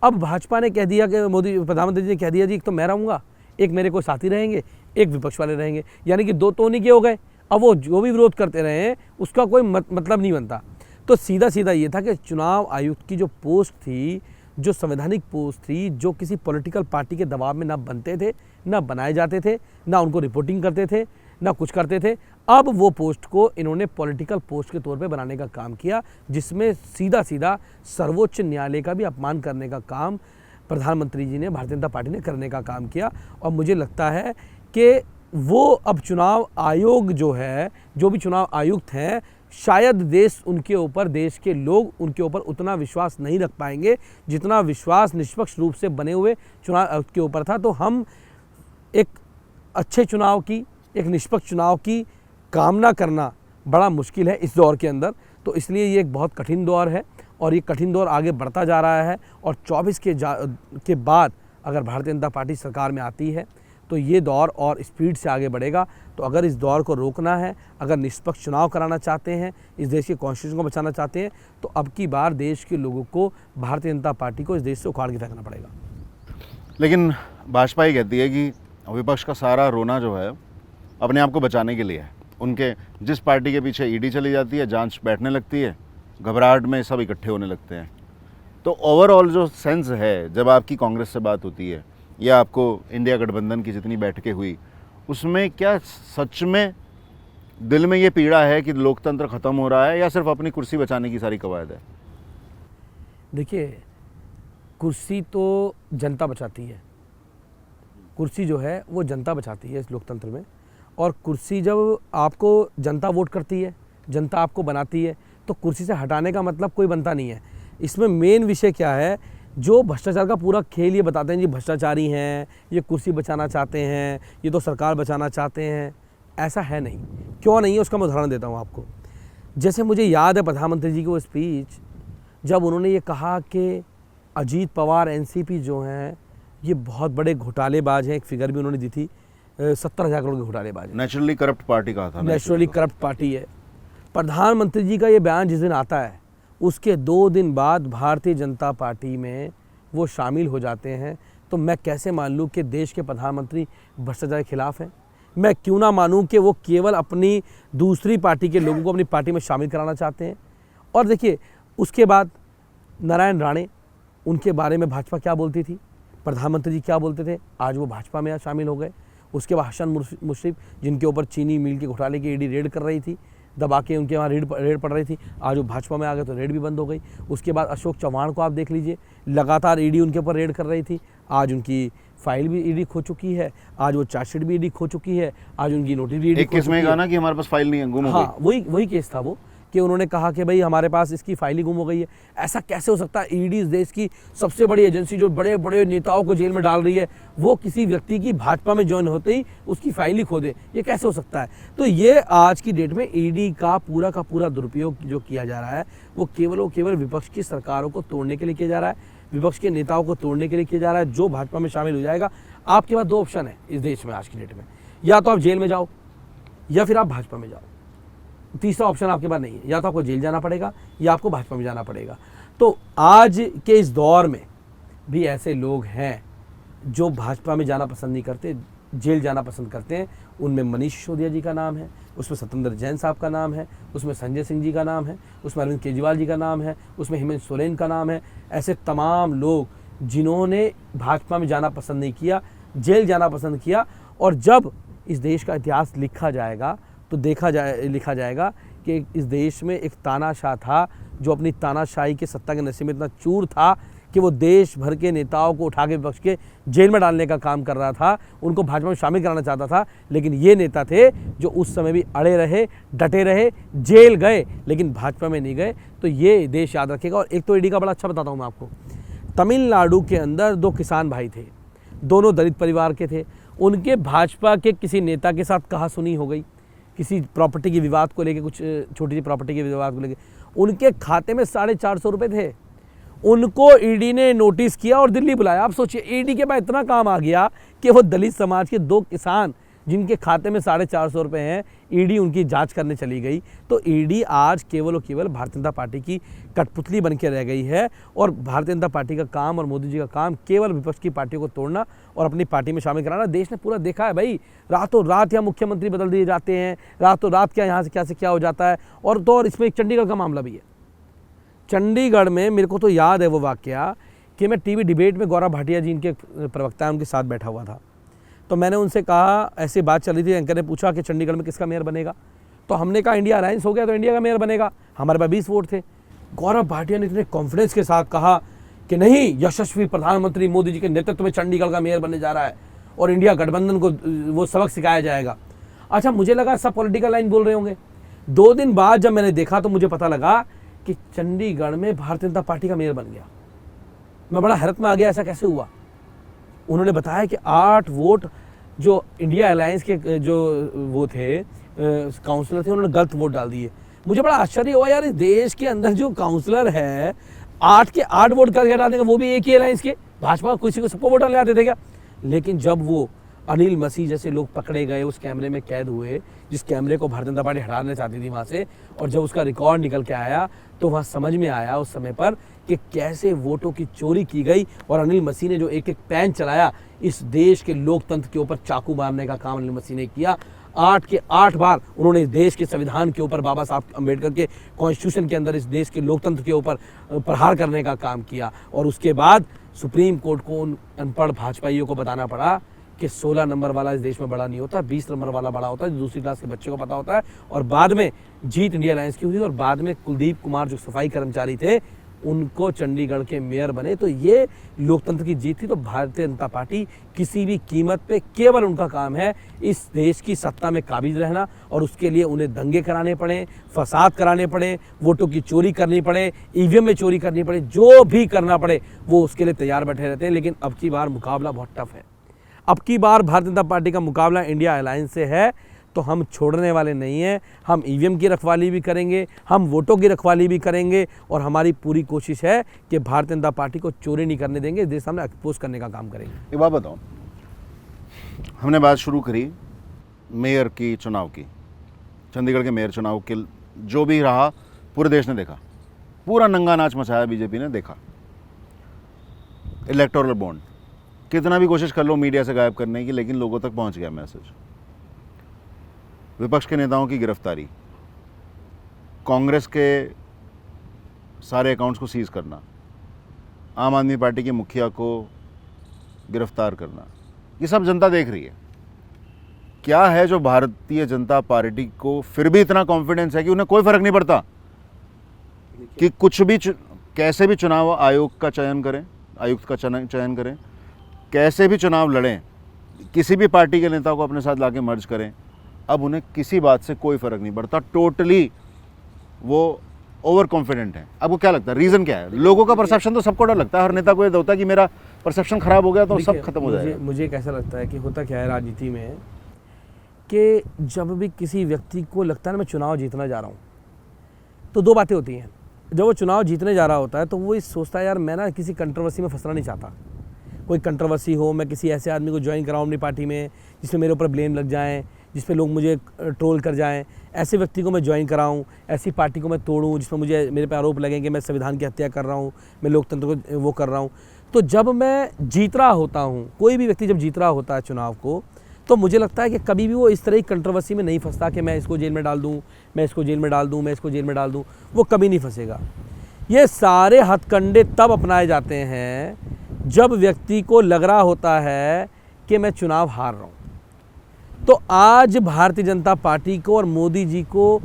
अब भाजपा ने कह दिया कि मोदी प्रधानमंत्री जी ने कह दिया जी एक तो मैं रहूँगा, एक मेरे कोई साथी रहेंगे, एक विपक्ष वाले रहेंगे, यानी कि 2 तो नहीं के हो गए। अब वो जो भी विरोध करते रहे उसका कोई मतलब नहीं बनता। तो सीधा सीधा ये था कि चुनाव आयुक्त की जो पोस्ट थी, जो संवैधानिक पोस्ट थी, जो किसी पॉलिटिकल पार्टी के दबाव में ना बनते थे, ना बनाए जाते थे, ना उनको रिपोर्टिंग करते थे, ना कुछ करते थे। अब वो पोस्ट को इन्होंने पॉलिटिकल पोस्ट के तौर पे बनाने का काम किया, जिसमें सीधा सीधा सर्वोच्च न्यायालय का भी अपमान करने का काम प्रधानमंत्री जी ने, भारतीय जनता पार्टी ने करने का काम किया। और मुझे लगता है कि वो अब चुनाव आयोग जो है, जो भी चुनाव आयुक्त हैं, शायद देश के लोग उनके ऊपर उतना विश्वास नहीं रख पाएंगे जितना विश्वास निष्पक्ष रूप से बने हुए चुनाव आयुक्त के ऊपर था। तो हम एक अच्छे चुनाव की, एक निष्पक्ष चुनाव की कामना करना बड़ा मुश्किल है इस दौर के अंदर। तो इसलिए ये एक बहुत कठिन दौर है, और ये कठिन दौर आगे बढ़ता जा रहा है। और 24 के बाद अगर भारतीय जनता पार्टी सरकार में आती है तो ये दौर और स्पीड से आगे बढ़ेगा। तो अगर इस दौर को रोकना है, अगर निष्पक्ष चुनाव कराना चाहते हैं, इस देश के कॉन्स्टिट्यूशन को बचाना चाहते हैं, तो अब की बार देश के लोगों को भारतीय जनता पार्टी को इस देश से उखाड़ के फेंकना पड़ेगा। लेकिन भाजपा ही कहती है कि विपक्ष का सारा रोना जो है अपने आप को बचाने के लिए है। उनके जिस पार्टी के पीछे ईडी चली जाती है, जांच बैठने लगती है, घबराहट में सब इकट्ठे होने लगते हैं। तो ओवरऑल जो सेंस है, जब आपकी कांग्रेस से बात होती है या आपको इंडिया गठबंधन की जितनी बैठकें हुई, उसमें क्या सच में दिल में ये पीड़ा है कि लोकतंत्र ख़त्म हो रहा है, या सिर्फ अपनी कुर्सी बचाने की सारी कवायद है? देखिए, कुर्सी तो जनता बचाती है, कुर्सी जो है वो जनता बचाती है इस लोकतंत्र में। और कुर्सी जब आपको जनता वोट करती है, जनता आपको बनाती है, तो कुर्सी से हटाने का मतलब कोई बनता नहीं है। इसमें मेन विषय क्या है, जो भ्रष्टाचार का पूरा खेल ये बताते हैं जी भ्रष्टाचारी हैं, ये कुर्सी बचाना चाहते हैं, ये तो सरकार बचाना चाहते हैं। ऐसा है नहीं। क्यों नहीं है उसका मैं उदाहरण देता हूँ आपको। जैसे मुझे याद है प्रधानमंत्री जी की वो स्पीच, जब उन्होंने ये कहा कि अजीत पवार एनसीपी जो हैं ये बहुत बड़े घोटालेबाज हैं, एक फिगर भी उन्होंने दी थी, 70,000 करोड़ के घोटालेबाज। नेचुरली करप्ट पार्टी कहा था, नेचुरली करप्ट पार्टी है। प्रधानमंत्री जी का ये बयान जिस दिन आता है, उसके 2 दिन बाद भारतीय जनता पार्टी में वो शामिल हो जाते हैं। तो मैं कैसे मान लूँ कि देश के प्रधानमंत्री भ्रष्टाचार के खिलाफ हैं? मैं क्यों ना मानूँ कि वो केवल अपनी दूसरी पार्टी के लोगों को अपनी पार्टी में शामिल कराना चाहते हैं? और देखिए, उसके बाद नारायण राणे, उनके बारे में भाजपा क्या बोलती थी, प्रधानमंत्री जी क्या बोलते थे, आज वो भाजपा में शामिल हो गए। उसके बाद हसन मुश्रीफ, जिनके ऊपर चीनी मिल के घोटाले की ईडी रेड कर रही थी, दबा के उनके वहाँ रेड पड़ रही थी, आज वो भाजपा में आ गए तो रेड भी बंद हो गई। उसके बाद अशोक चव्हाण को आप देख लीजिए, लगातार ईडी उनके ऊपर रेड कर रही थी, आज उनकी फाइल भी ईडी खो चुकी है, आज वो चार्जशीट भी ईडी खो चुकी है, आज उनकी नोटिस भी ईडी एक केस में कहा ना कि हमारे पास फाइल नहीं है, गुम हो गई। हाँ, वही केस था वो, कि उन्होंने कहा कि भाई हमारे पास इसकी फाइल ही गुम हो गई है। ऐसा कैसे हो सकता है? ईडी इस देश की सबसे बड़ी एजेंसी जो बड़े बड़े नेताओं को जेल में डाल रही है, वो किसी व्यक्ति की भाजपा में ज्वाइन होते ही उसकी फाइल ही खो दे, ये कैसे हो सकता है? तो ये आज की डेट में ईडी का पूरा दुरुपयोग जो किया जा रहा है, वो केवल विपक्ष की सरकारों को तोड़ने के लिए किया जा रहा है, विपक्ष के नेताओं को तोड़ने के लिए किया जा रहा है। जो भाजपा में शामिल हो जाएगा, आपके पास 2 ऑप्शन है इस देश में आज की डेट में, या तो आप जेल में जाओ या फिर आप भाजपा में जाओ। तीसरा ऑप्शन आपके पास नहीं है, या तो आपको जेल जाना पड़ेगा या आपको भाजपा में जाना पड़ेगा। तो आज के इस दौर में भी ऐसे लोग हैं जो भाजपा में जाना पसंद नहीं करते, जेल जाना पसंद करते हैं, उनमें मनीष सिसोदिया जी का नाम है, उसमें सत्येंद्र जैन साहब का नाम है, उसमें संजय सिंह जी का नाम है, उसमें अरविंद केजरीवाल जी का नाम है, उसमें हेमंत सोरेन का नाम है। ऐसे तमाम लोग जिन्होंने भाजपा में जाना पसंद नहीं किया, जेल जाना पसंद किया। और जब इस देश का इतिहास लिखा जाएगा तो लिखा जाएगा कि इस देश में एक तानाशाह था जो अपनी तानाशाही के सत्ता के नशे में इतना चूर था कि वो देश भर के नेताओं को उठा के विपक्ष के जेल में डालने का काम कर रहा था, उनको भाजपा में शामिल कराना चाहता था। लेकिन ये नेता थे जो उस समय भी अड़े रहे, डटे रहे, जेल गए लेकिन भाजपा में नहीं गए। तो ये देश याद रखेगा। और एक तो ईडी का बड़ा अच्छा बताता हूँ मैं आपको, तमिलनाडु के अंदर 2 किसान भाई थे, दोनों दलित परिवार के थे। उनके भाजपा के किसी नेता के साथ कहासुनी हो गई, किसी प्रॉपर्टी के विवाद को लेके, कुछ छोटी सी प्रॉपर्टी के विवाद को लेके। उनके खाते में 450 रुपये थे। उनको ईडी ने नोटिस किया और दिल्ली बुलाया। आप सोचिए, ईडी के बाद इतना काम आ गया कि वो दलित समाज के 2 किसान जिनके खाते में 450 रुपये हैं, ईडी उनकी जांच करने चली गई। तो ईडी आज केवल और केवल भारतीय जनता पार्टी की कठपुतली बन के रह गई है। और भारतीय जनता पार्टी का काम और मोदी जी का काम केवल विपक्ष की पार्टियों को तोड़ना और अपनी पार्टी में शामिल कराना। देश ने पूरा देखा है भाई, रातों रात यहाँ मुख्यमंत्री बदल दिए जाते हैं, रातों रात क्या यहाँ से क्या हो जाता है। और इसमें एक चंडीगढ़ का मामला भी है। चंडीगढ़ में मेरे को तो याद है वो वाकया कि मैं टीवी डिबेट में गौरव भाटिया जी इनके प्रवक्ता हैं, उनके साथ बैठा हुआ था। तो मैंने उनसे कहा, ऐसी बात चल रही थी, एंकर ने पूछा कि चंडीगढ़ में किसका मेयर बनेगा। तो हमने कहा इंडिया अलायंस हो गया तो इंडिया का मेयर बनेगा, हमारे पास 20 वोट थे। गौरव भाटिया ने इतने कॉन्फिडेंस के साथ कहा कि नहीं, यशस्वी प्रधानमंत्री मोदी जी के नेतृत्व में चंडीगढ़ का मेयर बनने जा रहा है और इंडिया गठबंधन को वो सबक सिखाया जाएगा। अच्छा, मुझे लगा सब पॉलिटिकल लाइन बोल रहे होंगे। 2 दिन बाद जब मैंने देखा तो मुझे पता लगा कि चंडीगढ़ में भारतीय जनता पार्टी का मेयर बन गया। मैं बड़ा हैरत में आ गया, ऐसा कैसे हुआ। उन्होंने बताया कि 8 वोट जो इंडिया अलायंस के जो वो थे काउंसलर थे, उन्होंने गलत वोट डाल दिए। मुझे बड़ा आश्चर्य हुआ, यार इस देश के अंदर जो काउंसलर है 8 के 8 वोट करके डाल देंगे, वो भी एक ही अलायंस के। भाजपा किसी को सबको वोट डालने आते थे क्या। लेकिन जब वो अनिल मसीह जैसे लोग पकड़े गए, उस कैमरे में कैद हुए, जिस कैमरे को भारतीय जनता पार्टी हटाना चाहती थी वहाँ से, और जब उसका रिकॉर्ड निकल के आया तो वहाँ समझ में आया उस समय पर कि कैसे वोटों की चोरी की गई। और अनिल मसीह ने जो एक पैन चलाया, इस देश के लोकतंत्र के ऊपर चाकू मारने का काम अनिल मसीह ने किया। 8 के 8 बार उन्होंने इस देश के संविधान के ऊपर, बाबा साहब अम्बेडकर के कॉन्स्टिट्यूशन के अंदर इस देश के लोकतंत्र के ऊपर प्रहार करने का काम किया। और उसके बाद सुप्रीम कोर्ट को उन अनपढ़ भाजपाइयों को बताना पड़ा कि 16 नंबर वाला इस देश में बड़ा नहीं होता, 20 नंबर वाला बड़ा होता है, जो दूसरी क्लास के बच्चे को पता होता है। और बाद में जीत इंडिया अलायंस की हुई और बाद में कुलदीप कुमार जो सफाई कर्मचारी थे, उनको चंडीगढ़ के मेयर बने। तो ये लोकतंत्र की जीत थी। तो भारतीय जनता पार्टी किसी भी कीमत पे, केवल उनका काम है इस देश की सत्ता में काबिज रहना, और उसके लिए उन्हें दंगे कराने पड़े, फसाद कराने पड़े, वोटों की चोरी करनी पड़े, ईवीएम में चोरी करनी पड़े, जो भी करना पड़े वो उसके लिए तैयार बैठे रहते हैं। लेकिन अब की बार मुकाबला बहुत टफ है। अब की बार भारतीय जनता पार्टी का मुकाबला इंडिया अलायंस से है, तो हम छोड़ने वाले नहीं हैं। हम ईवीएम की रखवाली भी करेंगे, हम वोटों की रखवाली भी करेंगे, और हमारी पूरी कोशिश है कि भारतीय जनता पार्टी को चोरी नहीं करने देंगे, देश सामने एक्सपोज करने का काम करेंगे। एक बात बताओ, हमने बात शुरू करी मेयर की चुनाव की, चंडीगढ़ के मेयर चुनाव के, जो भी रहा पूरे देश ने देखा, पूरा नंगा नाच मचाया बीजेपी ने, देखा। इलेक्टोरल बॉन्ड कितना भी कोशिश कर लो मीडिया से गायब करने की, लेकिन लोगों तक पहुंच गया मैसेज। विपक्ष के नेताओं की गिरफ्तारी, कांग्रेस के सारे अकाउंट्स को सीज करना, आम आदमी पार्टी के मुखिया को गिरफ्तार करना, ये सब जनता देख रही है। क्या है जो भारतीय जनता पार्टी को फिर भी इतना कॉन्फिडेंस है कि उन्हें कोई फर्क नहीं पड़ता कि कुछ भी कैसे भी चुनाव आयोग का चयन करें, आयुक्त का चयन करें, कैसे भी चुनाव लड़ें, किसी भी पार्टी के नेता को अपने साथ लाके मर्ज करें, अब उन्हें किसी बात से कोई फर्क नहीं पड़ता। टोटली वो ओवर कॉन्फिडेंट है। आपको क्या लगता है रीज़न क्या है? लोगों का परसेप्शन तो सबको डर लगता है, हर नेता को ये होता है कि मेरा परसेप्शन खराब हो गया तो सब खत्म हो जाएगा। मुझे कैसा लगता है कि होता क्या है राजनीति में कि जब भी किसी व्यक्ति को लगता है ना मैं चुनाव जीतना जा रहा हूँ, तो 2 बातें होती हैं। जब वो चुनाव जीतने जा रहा होता है तो वो ये सोचता है यार मैं ना किसी कंट्रोवर्सी में फंसना नहीं चाहता, कोई कंट्रोवर्सी हो, मैं किसी ऐसे आदमी को ज्वाइन कराऊँ अपनी पार्टी में जिसमें मेरे ऊपर ब्लेम लग जाएँ, जिस पे लोग मुझे ट्रोल कर जाएं, ऐसे व्यक्ति को मैं ज्वाइन कराऊं, ऐसी पार्टी को मैं तोड़ूं जिसमें मुझे मेरे पे आरोप लगें कि मैं संविधान की हत्या कर रहा हूं, मैं लोकतंत्र को वो कर रहा हूं। तो जब मैं जीत रहा होता हूँ, कोई भी व्यक्ति जब जीत रहा होता है चुनाव को, तो मुझे लगता है कि कभी भी वो इस तरह की कंट्रोवर्सी में नहीं फंसता कि मैं इसको जेल में डाल दूँ, मैं इसको जेल में डाल दूँ, मैं इसको जेल में डाल दूँ। वो कभी नहीं फंसेगा। ये सारे हथकंडे तब अपनाए जाते हैं जब व्यक्ति को लग रहा होता है कि मैं चुनाव हार रहा हूँ। तो आज भारतीय जनता पार्टी को और मोदी जी को,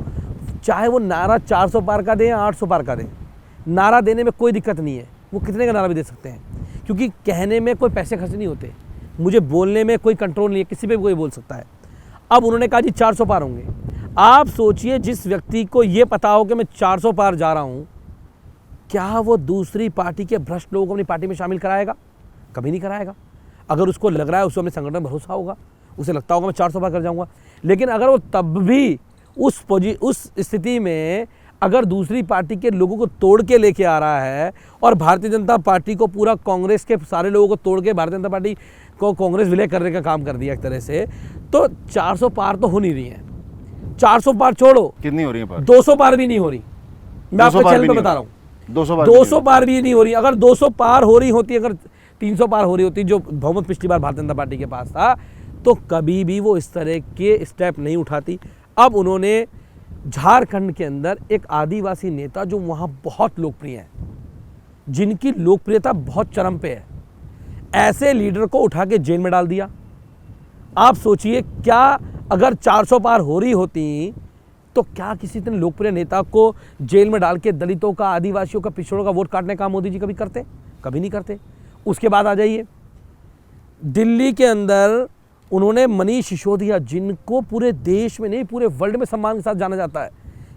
चाहे वो नारा 400 पार का दें या 800 पार का दें, नारा देने में कोई दिक्कत नहीं है। वो कितने का नारा भी दे सकते हैं, क्योंकि कहने में कोई पैसे खर्च नहीं होते, मुझे बोलने में कोई कंट्रोल नहीं है, किसी पे भी कोई बोल सकता है। अब उन्होंने कहा जी 400 पार होंगे। आप सोचिए, जिस व्यक्ति को ये पता हो कि मैं 400 पार जा रहा हूँ, क्या वो दूसरी पार्टी के भ्रष्ट लोगों को अपनी पार्टी में शामिल कराएगा? कभी नहीं कराएगा। अगर उसको लग रहा है, उसको अपने संगठन में भरोसा होगा, उसे लगता होगा मैं 400 पार कर जाऊंगा। लेकिन अगर वो तब भी उस स्थिति में अगर दूसरी पार्टी के लोगों को तोड़ के लेके आ रहा है और भारतीय जनता पार्टी को, पूरा कांग्रेस के सारे लोगों को तोड़ के भारतीय जनता पार्टी को कांग्रेस विलय करने का काम कर दिया एक तरह से, तो 400 पार तो हो नहीं रही है। 400 पार छोड़ो, कितनी हो रही है पार? 200 पार भी नहीं हो रही। मैं आपको चैनल पे बता रहा हूँ, 200 पार भी नहीं हो रही। अगर 200 पार हो रही होती, अगर 300 पार हो रही होती, जो बहुमत पिछली बार भारतीय जनता पार्टी के पास था, तो कभी भी वो इस तरह के स्टेप नहीं उठाती। अब उन्होंने झारखंड के अंदर एक आदिवासी नेता जो वहाँ बहुत लोकप्रिय है, जिनकी लोकप्रियता बहुत चरम पे है, ऐसे लीडर को उठा के जेल में डाल दिया। आप सोचिए, क्या अगर 400 पार हो रही होती तो क्या किसी तरह लोकप्रिय नेता को जेल में डाल के दलितों का, आदिवासियों का, पिछड़ों का वोट काटने का मोदी जी कभी करते? कभी नहीं करते। उसके बाद आ जाइए, दिल्ली के अंदर उन्होंने मनीष सिसोदिया, जिनको पूरे देश में नहीं पूरे वर्ल्ड में सम्मान के साथ जाना जाता है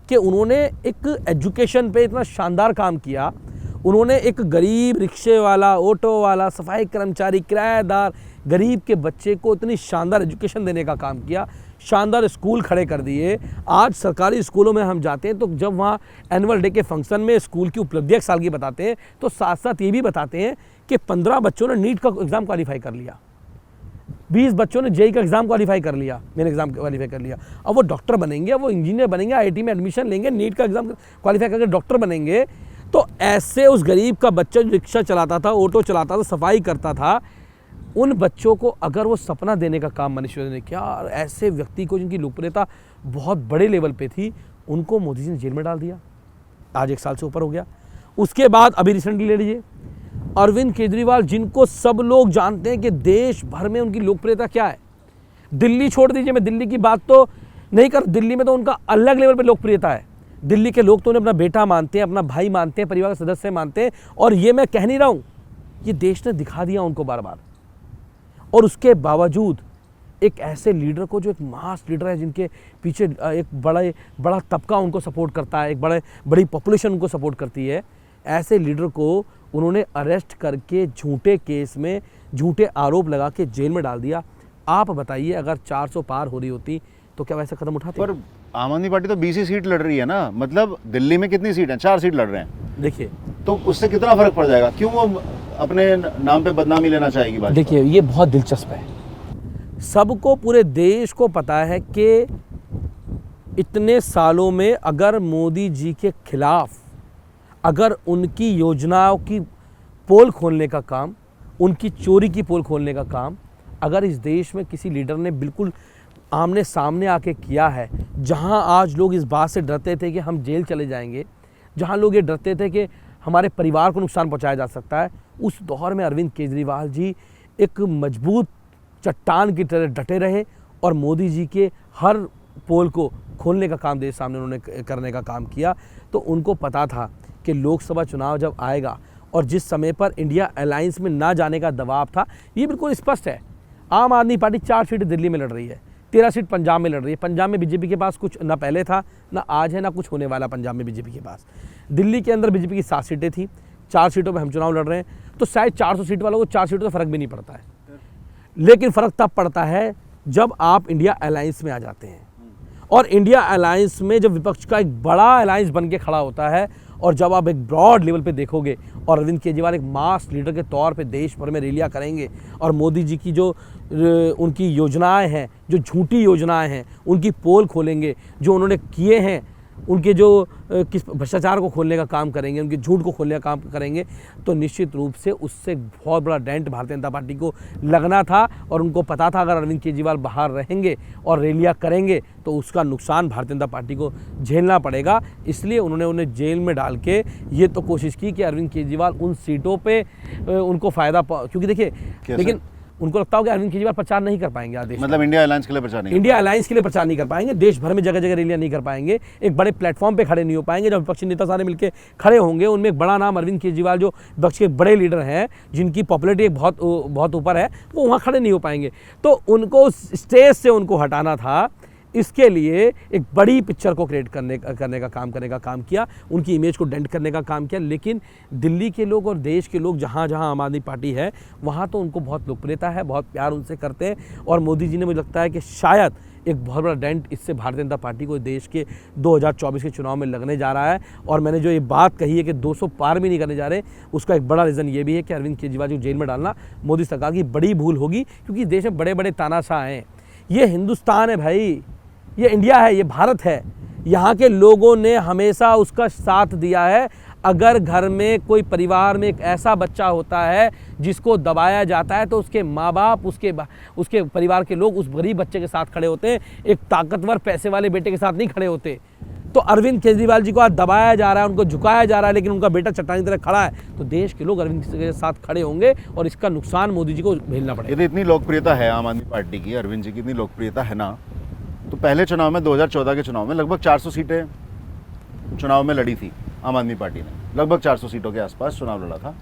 कि उन्होंने एक एजुकेशन पे इतना शानदार काम किया। उन्होंने एक गरीब रिक्शे वाला, ऑटो वाला, सफाई कर्मचारी, किराएदार गरीब के बच्चे को इतनी शानदार एजुकेशन देने का काम किया, शानदार स्कूल खड़े कर दिए। आज सरकारी स्कूलों में हम जाते हैं तो जब वहाँ एनुअल डे के फंक्शन में स्कूल की उपलब्धियाँ 1 साल की बताते हैं, तो साथ साथ ये भी बताते हैं कि 15 बच्चों ने नीट का एग्ज़ाम क्वालिफाई कर लिया, 20 बच्चों ने जेई का एग्ज़ाम क्वालिफाई कर लिया, मेन एग्ज़ाम क्वालिफाई कर लिया। अब वो डॉक्टर बनेंगे, वो इंजीनियर बनेंगे, आईआईटी में एडमिशन लेंगे, नीट का एग्ज़ाम क्वालिफाई करके डॉक्टर बनेंगे। तो ऐसे उस गरीब का बच्चा जो रिक्शा चलाता था, ऑटो चलाता था, सफाई करता था, उन बच्चों को अगर वो सपना देने का काम मनीष सिसोदिया ने किया, और ऐसे व्यक्ति को जिनकी लोकप्रियता बहुत बड़े लेवल पे थी, उनको मोदी जी ने जेल में डाल दिया। आज 1 साल से ऊपर हो गया। उसके बाद अभी रिसेंटली ले लीजिए अरविंद केजरीवाल, जिनको सब लोग जानते हैं कि देश भर में उनकी लोकप्रियता क्या है। दिल्ली छोड़ दीजिए, मैं दिल्ली की बात तो नहीं कर, दिल्ली में तो उनका अलग लेवल पे लोकप्रियता है। दिल्ली के लोग तो उन्हें अपना बेटा मानते हैं, अपना भाई मानते हैं, परिवार का सदस्य मानते हैं। और ये मैं कह नहीं रहा हूँ, ये देश ने दिखा दिया उनको बार बार। और उसके बावजूद एक ऐसे लीडर को, जो एक मास लीडर है, जिनके पीछे एक बड़ा तबका उनको सपोर्ट करता है, एक बड़ी पॉपुलेशन उनको सपोर्ट करती है, ऐसे लीडर को उन्होंने अरेस्ट करके झूठे केस में झूठे आरोप लगा के जेल में डाल दिया। आप बताइए, अगर 400 पार हो रही होती तो क्या वैसे कदम उठाते? पर आम आदमी पार्टी तो 20 ही सीट लड़ रही है ना, मतलब दिल्ली में कितनी सीट है? 4 सीट लड़ रहे हैं। देखिए, तो उससे कितना फर्क पड़ जाएगा? क्यों वो अपने नाम पे बदनामी लेना चाहेगी भाजपा? देखिए, ये बहुत दिलचस्प है। सबको, पूरे देश को पता है कि इतने सालों में अगर मोदी जी के खिलाफ, अगर उनकी योजनाओं की पोल खोलने का काम, उनकी चोरी की पोल खोलने का काम अगर इस देश में किसी लीडर ने बिल्कुल आमने सामने आके किया है, जहां आज लोग इस बात से डरते थे कि हम जेल चले जाएंगे, जहां लोग ये डरते थे कि हमारे परिवार को नुकसान पहुंचाया जा सकता है, उस दौर में अरविंद केजरीवाल जी एक मजबूत चट्टान की तरह डटे रहे और मोदी जी के हर पोल को खोलने का काम देश सामने उन्होंने करने का काम किया। तो उनको पता था कि लोकसभा चुनाव जब आएगा, और जिस समय पर इंडिया अलायंस में ना जाने का दबाव था, ये बिल्कुल स्पष्ट है। आम आदमी पार्टी 4 सीटें दिल्ली में लड़ रही है, 13 सीट पंजाब में लड़ रही है। पंजाब में बीजेपी के पास कुछ ना पहले था, ना आज है, ना कुछ होने वाला पंजाब में बीजेपी के पास। दिल्ली के अंदर बीजेपी की 7 सीटें थी, 4 सीटों पर हम चुनाव लड़ रहे हैं। तो शायद 400 सीट वालों को 4 सीटों से फ़र्क भी नहीं पड़ता है, लेकिन फ़र्क तब पड़ता है जब आप इंडिया अलायंस में आ जाते हैं। और इंडिया अलायंस में जब विपक्ष का एक बड़ा अलायंस बन के खड़ा होता है, और जब आप एक ब्रॉड लेवल पे देखोगे और अरविंद केजरीवाल एक मास लीडर के तौर पे देश भर में रैलियां करेंगे, और मोदी जी की जो उनकी योजनाएं हैं, जो झूठी योजनाएं हैं, उनकी पोल खोलेंगे, जो उन्होंने किए हैं उनके जो किस भ्रष्टाचार को खोलने का काम करेंगे, उनके झूठ को खोलने का काम करेंगे, तो निश्चित रूप से उससे बहुत बड़ा डेंट भारतीय जनता पार्टी को लगना था। और उनको पता था अगर अरविंद केजरीवाल बाहर रहेंगे और रैलियां करेंगे तो उसका नुकसान भारतीय जनता पार्टी को झेलना पड़ेगा। इसलिए उन्होंने उन्हें जेल में डाल के ये तो कोशिश की कि अरविंद केजरीवाल उन सीटों पे उनको फ़ायदा, क्योंकि देखिए, लेकिन उनको लगता हो कि अरविंद केजरीवाल प्रचार नहीं कर पाएंगे आदेश, मतलब इंडिया अलायंस के लिए प्रचार नहीं, इंडिया अलायंस के लिए प्रचार नहीं कर पाएंगे, देश भर में जगह जगह रैलियां नहीं कर पाएंगे, एक बड़े प्लेटफॉर्म पे खड़े नहीं हो पाएंगे। जब विपक्षी नेता सारे मिलकर खड़े होंगे, उनमें एक बड़ा नाम अरविंद केजरीवाल जो विपक्ष के बड़े लीडर हैं, जिनकी पॉपुलैरिटी बहुत ऊपर है, वो वहाँ खड़े नहीं हो पाएंगे। तो उनको स्टेज से उनको हटाना था। इसके लिए एक बड़ी पिक्चर को क्रिएट करने का काम किया, उनकी इमेज को डेंट करने का काम किया। लेकिन दिल्ली के लोग और देश के लोग जहाँ जहाँ आम आदमी पार्टी है वहाँ तो उनको बहुत लोकप्रियता है, बहुत प्यार उनसे करते हैं। और मोदी जी ने, मुझे लगता है कि शायद एक बहुत बड़ा डेंट इससे भारतीय जनता पार्टी को देश के 2024 के चुनाव में लगने जा रहा है। और मैंने जो ये बात कही है कि 200 पार भी नहीं करने जा रहे, उसका एक बड़ा रीज़न ये भी है कि अरविंद केजरीवाल को जेल में डालना मोदी सरकार की बड़ी भूल होगी, क्योंकि देश में बड़े बड़े तानाशाह हैं। ये हिंदुस्तान है भाई, ये इंडिया है, ये भारत है। यहाँ के लोगों ने हमेशा उसका साथ दिया है। अगर घर में कोई परिवार में एक ऐसा बच्चा होता है जिसको दबाया जाता है तो उसके माँ बाप, उसके परिवार के लोग उस गरीब बच्चे के साथ खड़े होते हैं, एक ताकतवर पैसे वाले बेटे के साथ नहीं खड़े होते। तो अरविंद केजरीवाल जी को आज दबाया जा रहा है, उनको झुकाया जा रहा है, लेकिन उनका बेटा चट्टान की तरह खड़ा है, तो देश के लोग अरविंद के साथ खड़े होंगे और इसका नुकसान मोदी जी को झेलना पड़ेगा। यदि इतनी लोकप्रियता है आम आदमी पार्टी की, अरविंद जी की इतनी लोकप्रियता है ना, तो पहले चुनाव में 2014 के चुनाव में लगभग 400 सीटें चुनाव में लड़ी थी आम आदमी पार्टी ने, लगभग 400 सीटों के आसपास चुनाव लड़ा था।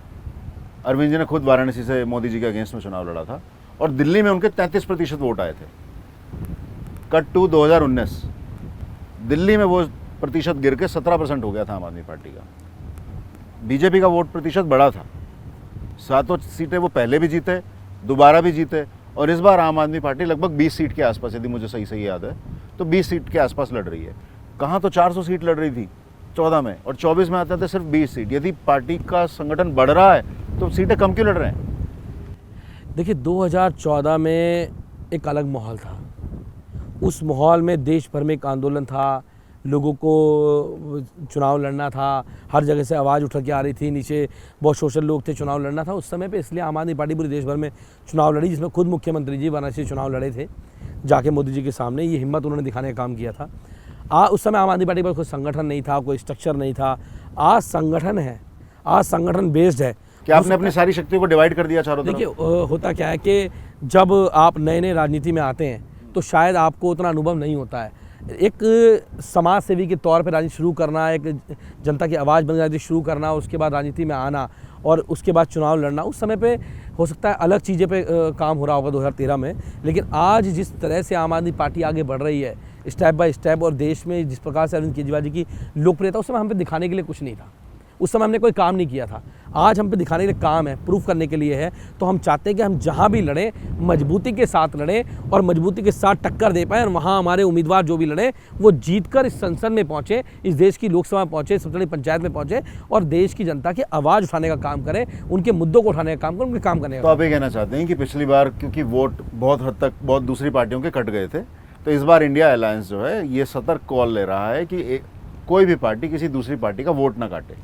अरविंद जी ने खुद वाराणसी से मोदी जी के अगेंस्ट में चुनाव लड़ा था और दिल्ली में उनके 33% वोट आए थे। कट टू 2019, दिल्ली में वो प्रतिशत गिर के 17% हो गया था आम आदमी पार्टी का। बीजेपी का वोट प्रतिशत बढ़ा था, 7 सीटें वो पहले भी जीते, दोबारा भी जीते, और इस बार आम आदमी पार्टी लगभग 20 सीट के आसपास, यदि मुझे सही याद है तो 20 सीट के आसपास लड़ रही है। कहाँ तो 400 सीट लड़ रही थी 14 में, और 24 में आते थे सिर्फ 20 सीट। यदि पार्टी का संगठन बढ़ रहा है तो सीटें कम क्यों लड़ रहे हैं? देखिए, 2014 में एक अलग माहौल था। उस माहौल में देश भर में एक आंदोलन था, लोगों को चुनाव लड़ना था, हर जगह से आवाज़ उठ के आ रही थी, नीचे बहुत सोशल लोग थे, चुनाव लड़ना था उस समय पे। इसलिए आम आदमी पार्टी पूरे देश भर में चुनाव लड़ी, जिसमें खुद मुख्यमंत्री जी वाराणसी चुनाव लड़े थे जाके मोदी जी के सामने। ये हिम्मत उन्होंने दिखाने का काम किया था। उस समय आम आदमी पार्टी पर कोई संगठन नहीं था, कोई स्ट्रक्चर नहीं था। आज संगठन है, आज संगठन बेस्ड है। क्या आपने अपनी सारी शक्तियों को डिवाइड कर दिया चारों तरफ? देखिए, होता क्या है कि जब आप नए नए राजनीति में आते हैं तो शायद आपको उतना अनुभव नहीं होता है। एक समाज सेवी के तौर पर राजनीति शुरू करना, एक जनता की आवाज़ बन राजनीति शुरू करना, उसके बाद राजनीति में आना और उसके बाद चुनाव लड़ना, उस समय पे हो सकता है अलग चीज़ें पे काम हो रहा होगा 2013 में। लेकिन आज जिस तरह से आम आदमी पार्टी आगे बढ़ रही है स्टेप बाय स्टेप, और देश में जिस प्रकार से अरविंद केजरीवाल जी की लोकप्रियता, उस समय हम पे दिखाने के लिए कुछ नहीं था। उस समय हमने कोई काम नहीं किया था। आज हम पे दिखाने के लिए काम है, प्रूफ करने के लिए है। तो हम चाहते हैं कि हम जहाँ भी लड़ें मजबूती के साथ लड़ें और मजबूती के साथ टक्कर दे पाएँ, और वहाँ हमारे उम्मीदवार जो भी लड़ें वो जीतकर इस संसद में पहुँचे, इस देश की लोकसभा में पहुँचे, सबसे बड़ी पंचायत में पहुँचे और देश की जनता की आवाज़ उठाने का काम करें, उनके मुद्दों को उठाने का काम करें, उनके काम करने का। तो आप ये कहना चाहते हैं कि पिछली बार क्योंकि वोट बहुत हद तक बहुत दूसरी पार्टियों के कट गए थे, तो इस बार इंडिया अलायंस जो है ये सतर्क कॉल ले रहा है कि कोई भी पार्टी किसी दूसरी पार्टी का वोट ना काटे?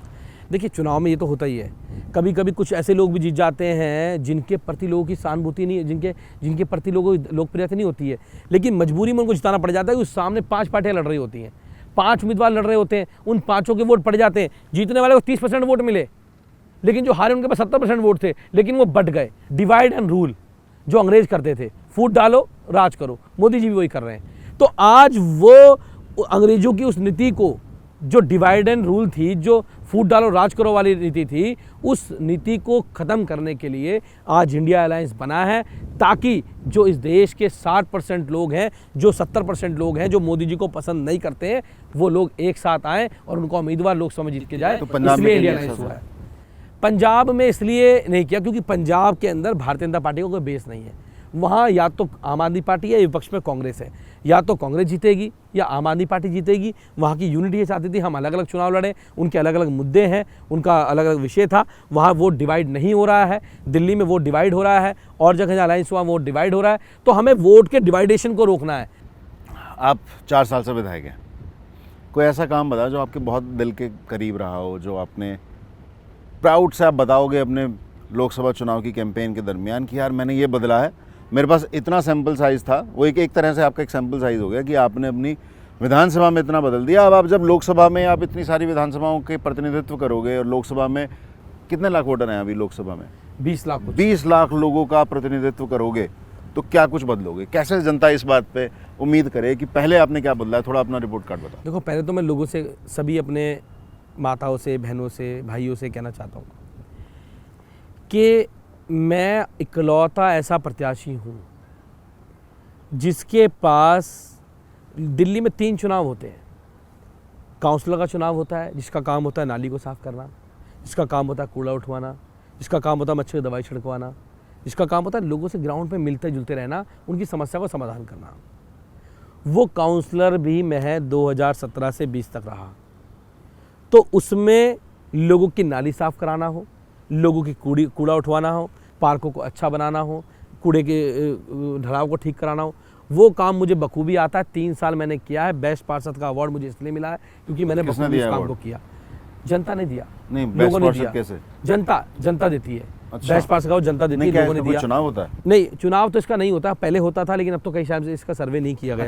देखिए, चुनाव में ये तो होता ही है। कभी कभी कुछ ऐसे लोग भी जीत जाते हैं जिनके प्रति लोगों की सहानुभूति नहीं, जिनके प्रति लोगों की लोकप्रियता नहीं होती है, लेकिन मजबूरी में उनको जिताना पड़ जाता है। उस सामने 5 पार्टियां लड़ रही होती हैं, 5 उम्मीदवार लड़ रहे होते हैं, उन 5 के वोट पड़ जाते हैं। जीतने वाले को 30% वोट मिले, लेकिन जो हारे उनके पास 70% वोट थे, लेकिन वो बट गए। डिवाइड एंड रूल जो अंग्रेज करते थे, फूट डालो राज करो, मोदी जी भी वही कर रहे हैं। तो आज वो अंग्रेजों की उस नीति को, जो डिवाइड एंड रूल थी, जो फूट डालो राज करो वाली नीति थी, उस नीति को ख़त्म करने के लिए आज इंडिया अलायंस बना है, ताकि जो इस देश के 60% लोग हैं, जो 70% लोग हैं जो मोदी जी को पसंद नहीं करते हैं, वो लोग एक साथ आएँ और उनका उम्मीदवार लोकसभा में जीत के जाए। तो पंजाब में इंडिया अलायंस हुआ है। पंजाब में इसलिए नहीं किया क्योंकि पंजाब के अंदर भारतीय जनता पार्टी का कोई बेस नहीं है। वहाँ या तो आम आदमी पार्टी है, विपक्ष में कांग्रेस है, या तो कांग्रेस जीतेगी या आम आदमी पार्टी जीतेगी। वहाँ की यूनिटी ये चाहती थी हम अलग अलग चुनाव लड़ें, उनके अलग अलग मुद्दे हैं, उनका अलग अलग विषय था। वहाँ वोट डिवाइड नहीं हो रहा है, दिल्ली में वोट डिवाइड हो रहा है, और जगह जहाँ अलायंस हुआ वोट डिवाइड हो रहा है। तो हमें वोट के डिवाइडेशन को रोकना है। आप 4 साल से विधायक हैं, कोई ऐसा काम बताओ जो आपके बहुत दिल के करीब रहा हो, जो आपने प्राउड से आप बताओगे अपने लोकसभा चुनाव की कैंपेन के दरमियान कि यार मैंने ये बदला है, मेरे पास इतना सैम्पल साइज़ था। वो एक तरह से आपका एक सैम्पल साइज़ हो गया कि आपने अपनी विधानसभा में इतना बदल दिया। अब आप जब लोकसभा में आप इतनी सारी विधानसभाओं के प्रतिनिधित्व करोगे, और लोकसभा में कितने लाख वोटर हैं अभी लोकसभा में? 20 लाख 20 लाख लोगों का प्रतिनिधित्व करोगे तो क्या कुछ बदलोगे? कैसे जनता इस बात पे उम्मीद करे कि पहले आपने क्या बदला है? थोड़ा अपना रिपोर्ट कार्ड बताओ। देखो, पहले तो मैं लोगों से, सभी अपने माताओं से, बहनों से, भाइयों से कहना चाहता हूँ कि मैं इकलौता ऐसा प्रत्याशी हूँ जिसके पास, दिल्ली में 3 चुनाव होते हैं। काउंसलर का चुनाव होता है जिसका काम होता है नाली को साफ़ करना, जिसका काम होता है कूड़ा उठवाना, जिसका काम होता है मच्छर की दवाई छिड़कवाना, जिसका काम होता है लोगों से ग्राउंड पे मिलते जुलते रहना, उनकी समस्या को समाधान करना। वो काउंसलर भी मैं 2017 से 20 तक रहा। तो उसमें लोगों की नाली साफ़ कराना हो, लोगों की कूड़ा उठवाना हो, पार्कों को अच्छा बनाना हो, कूड़े के ढलाव को ठीक कराना हो, वो काम मुझे बखूबी आता है। 3 साल मैंने किया है। बेस्ट पार्षद का अवार्ड मुझे इसलिए मिला है क्योंकि मैंने बखूबी इस काम को किया। जनता ने दिया, नहीं, लोगों ने दिया। कैसे? जनता देती है। अच्छा। बेस्ट पार्षद का वो जनता देती है, लोगों ने दिया। चुनाव होता है? नहीं, चुनाव तो इसका नहीं होता, पहले होता था, लेकिन अब तो कई साल से इसका सर्वे नहीं किया गया।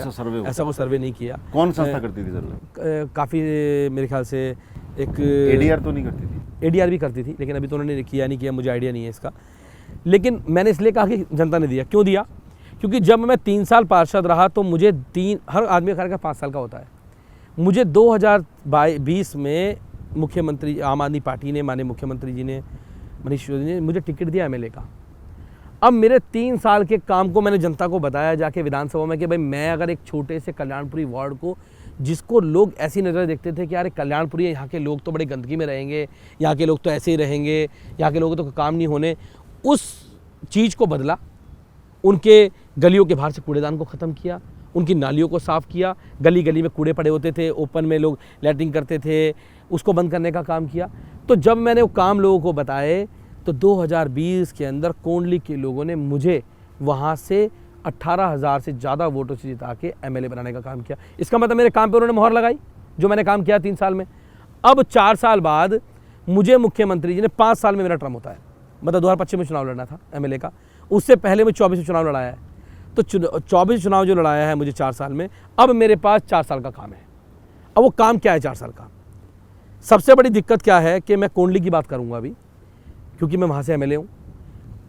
ऐसा वो सर्वे नहीं किया। कौन संस्था करती थी सर्वे? काफ़ी, मेरे ख्याल से एक एडीआर तो नहीं करती थी? एडीआर भी करती थी, लेकिन अभी तो उन्होंने किया नहीं किया, मुझे आइडिया नहीं है इसका। लेकिन मैंने इसलिए कहा कि जनता ने दिया। क्यों दिया? क्योंकि जब मैं 3 साल पार्षद रहा तो मुझे हर आदमी का 5 साल का होता है। मुझे 2020 में मुख्यमंत्री, आम आदमी पार्टी ने, माननीय मुख्यमंत्री जी ने, मनीष सिसोदिया ने मुझे टिकट दिया एमएलए का। अब मेरे 3 साल के काम को मैंने जनता को बताया जाके विधानसभा में कि भाई मैं अगर एक छोटे से कल्याणपुरी वार्ड को, जिसको लोग ऐसी नज़र देखते थे कि यार कल्याणपुरी है, यहाँ के लोग तो बड़े गंदगी में रहेंगे, यहाँ के लोग तो ऐसे ही रहेंगे, यहाँ के लोगों तो काम नहीं होने, उस चीज़ को बदला। उनके गलियों के बाहर से कूड़ेदान को ख़त्म किया, उनकी नालियों को साफ़ किया। गली गली में कूड़े पड़े होते थे, ओपन में लोग लैट्रिन करते थे, उसको बंद करने का काम किया। तो जब मैंने वो काम लोगों को बताए तो 2020 के अंदर कोंडली के लोगों ने मुझे वहाँ से 18,000 से ज़्यादा वोटों से जिता के एमएलए बनाने का काम किया। इसका मतलब मेरे काम पे उन्होंने मोहर लगाई, जो मैंने काम किया 3 साल में। अब 4 साल बाद मुझे मुख्यमंत्री जी ने, 5 साल में मेरा टर्म होता है, मतलब 2025 में चुनाव लड़ना था एमएलए का, उससे पहले मैं 24 में चुनाव लड़ाया है। तो 24 चुनाव जो लड़ाया है मुझे 4 साल में, अब मेरे पास 4 साल का काम है। अब वो काम क्या है 4 साल का? सबसे बड़ी दिक्कत क्या है कि मैं कोंडली की बात करूंगा अभी, क्योंकि मैं वहाँ से एमएलए हूँ।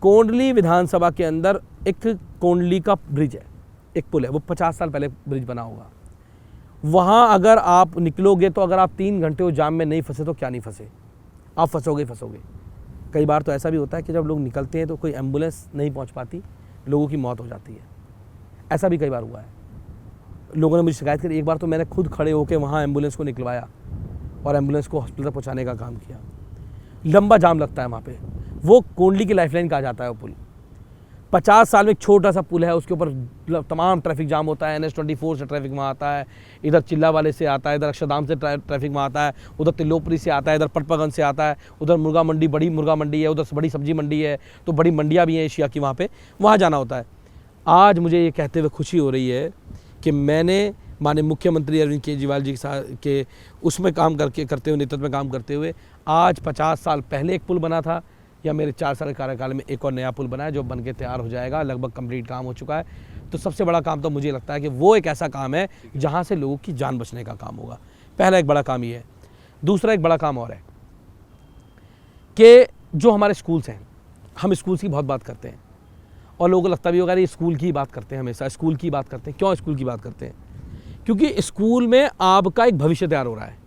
कोंडली विधानसभा के अंदर एक कोंडली का ब्रिज है, एक पुल है, वो 50 साल पहले ब्रिज बना होगा। वहाँ अगर आप निकलोगे तो अगर आप 3 घंटे उस जाम में नहीं फंसे तो क्या नहीं फंसे, आप फंसोगे। कई बार तो ऐसा भी होता है कि जब लोग निकलते हैं तो कोई एम्बुलेंस नहीं पहुँच पाती, लोगों की मौत हो जाती है। ऐसा भी कई बार हुआ है। लोगों ने मुझे शिकायत करी। एक बार तो मैंने खुद खड़े होकर वहाँ एम्बुलेंस को निकलवाया और एम्बुलेंस को हॉस्पिटल तक पहुँचाने का काम किया। लंबा जाम लगता है वहाँ पे। वो कोंडली की लाइफलाइन कहा जाता है वो पुल। 50 साल में एक छोटा सा पुल है, उसके ऊपर तमाम ट्रैफिक जाम होता है। NH24 से ट्रैफिक वहाँ आता है, इधर चिल्ला वाले से आता है, इधर अक्षरधाम से ट्रैफिक वहाँ आता है, उधर तिलोपरी से आता है, इधर पटपगंज से आता है, उधर मुर्गा मंडी, बड़ी मुर्गा मंडी है, उधर बड़ी सब्जी मंडी है, तो बड़ी मंडियाँ भी हैं एशिया की, वहाँ पे वहाँ जाना होता है। आज मुझे ये कहते हुए खुशी हो रही है कि मैंने माननीय मुख्यमंत्री अरविंद केजरीवाल जी के साथ के उसमें काम करते हुए, नेतृत्व में काम करते हुए, आज 50 साल पहले एक पुल बना था, या मेरे 4 साल के कार्यकाल में एक और नया पुल बना है जो बन के तैयार हो जाएगा, लगभग कंप्लीट काम हो चुका है। तो सबसे बड़ा काम तो मुझे लगता है कि वो एक ऐसा काम है जहाँ से लोगों की जान बचने का काम होगा। पहला एक बड़ा काम ये है। दूसरा एक बड़ा काम और है कि जो हमारे स्कूल्स हैं, हम स्कूल्स की बहुत बात करते हैं और लोगों को लगता भी होगा ये स्कूल की बात करते हैं, हमेशा स्कूल की बात करते हैं। क्यों स्कूल की बात करते हैं? क्योंकि स्कूल में आपका एक भविष्य तैयार हो रहा है,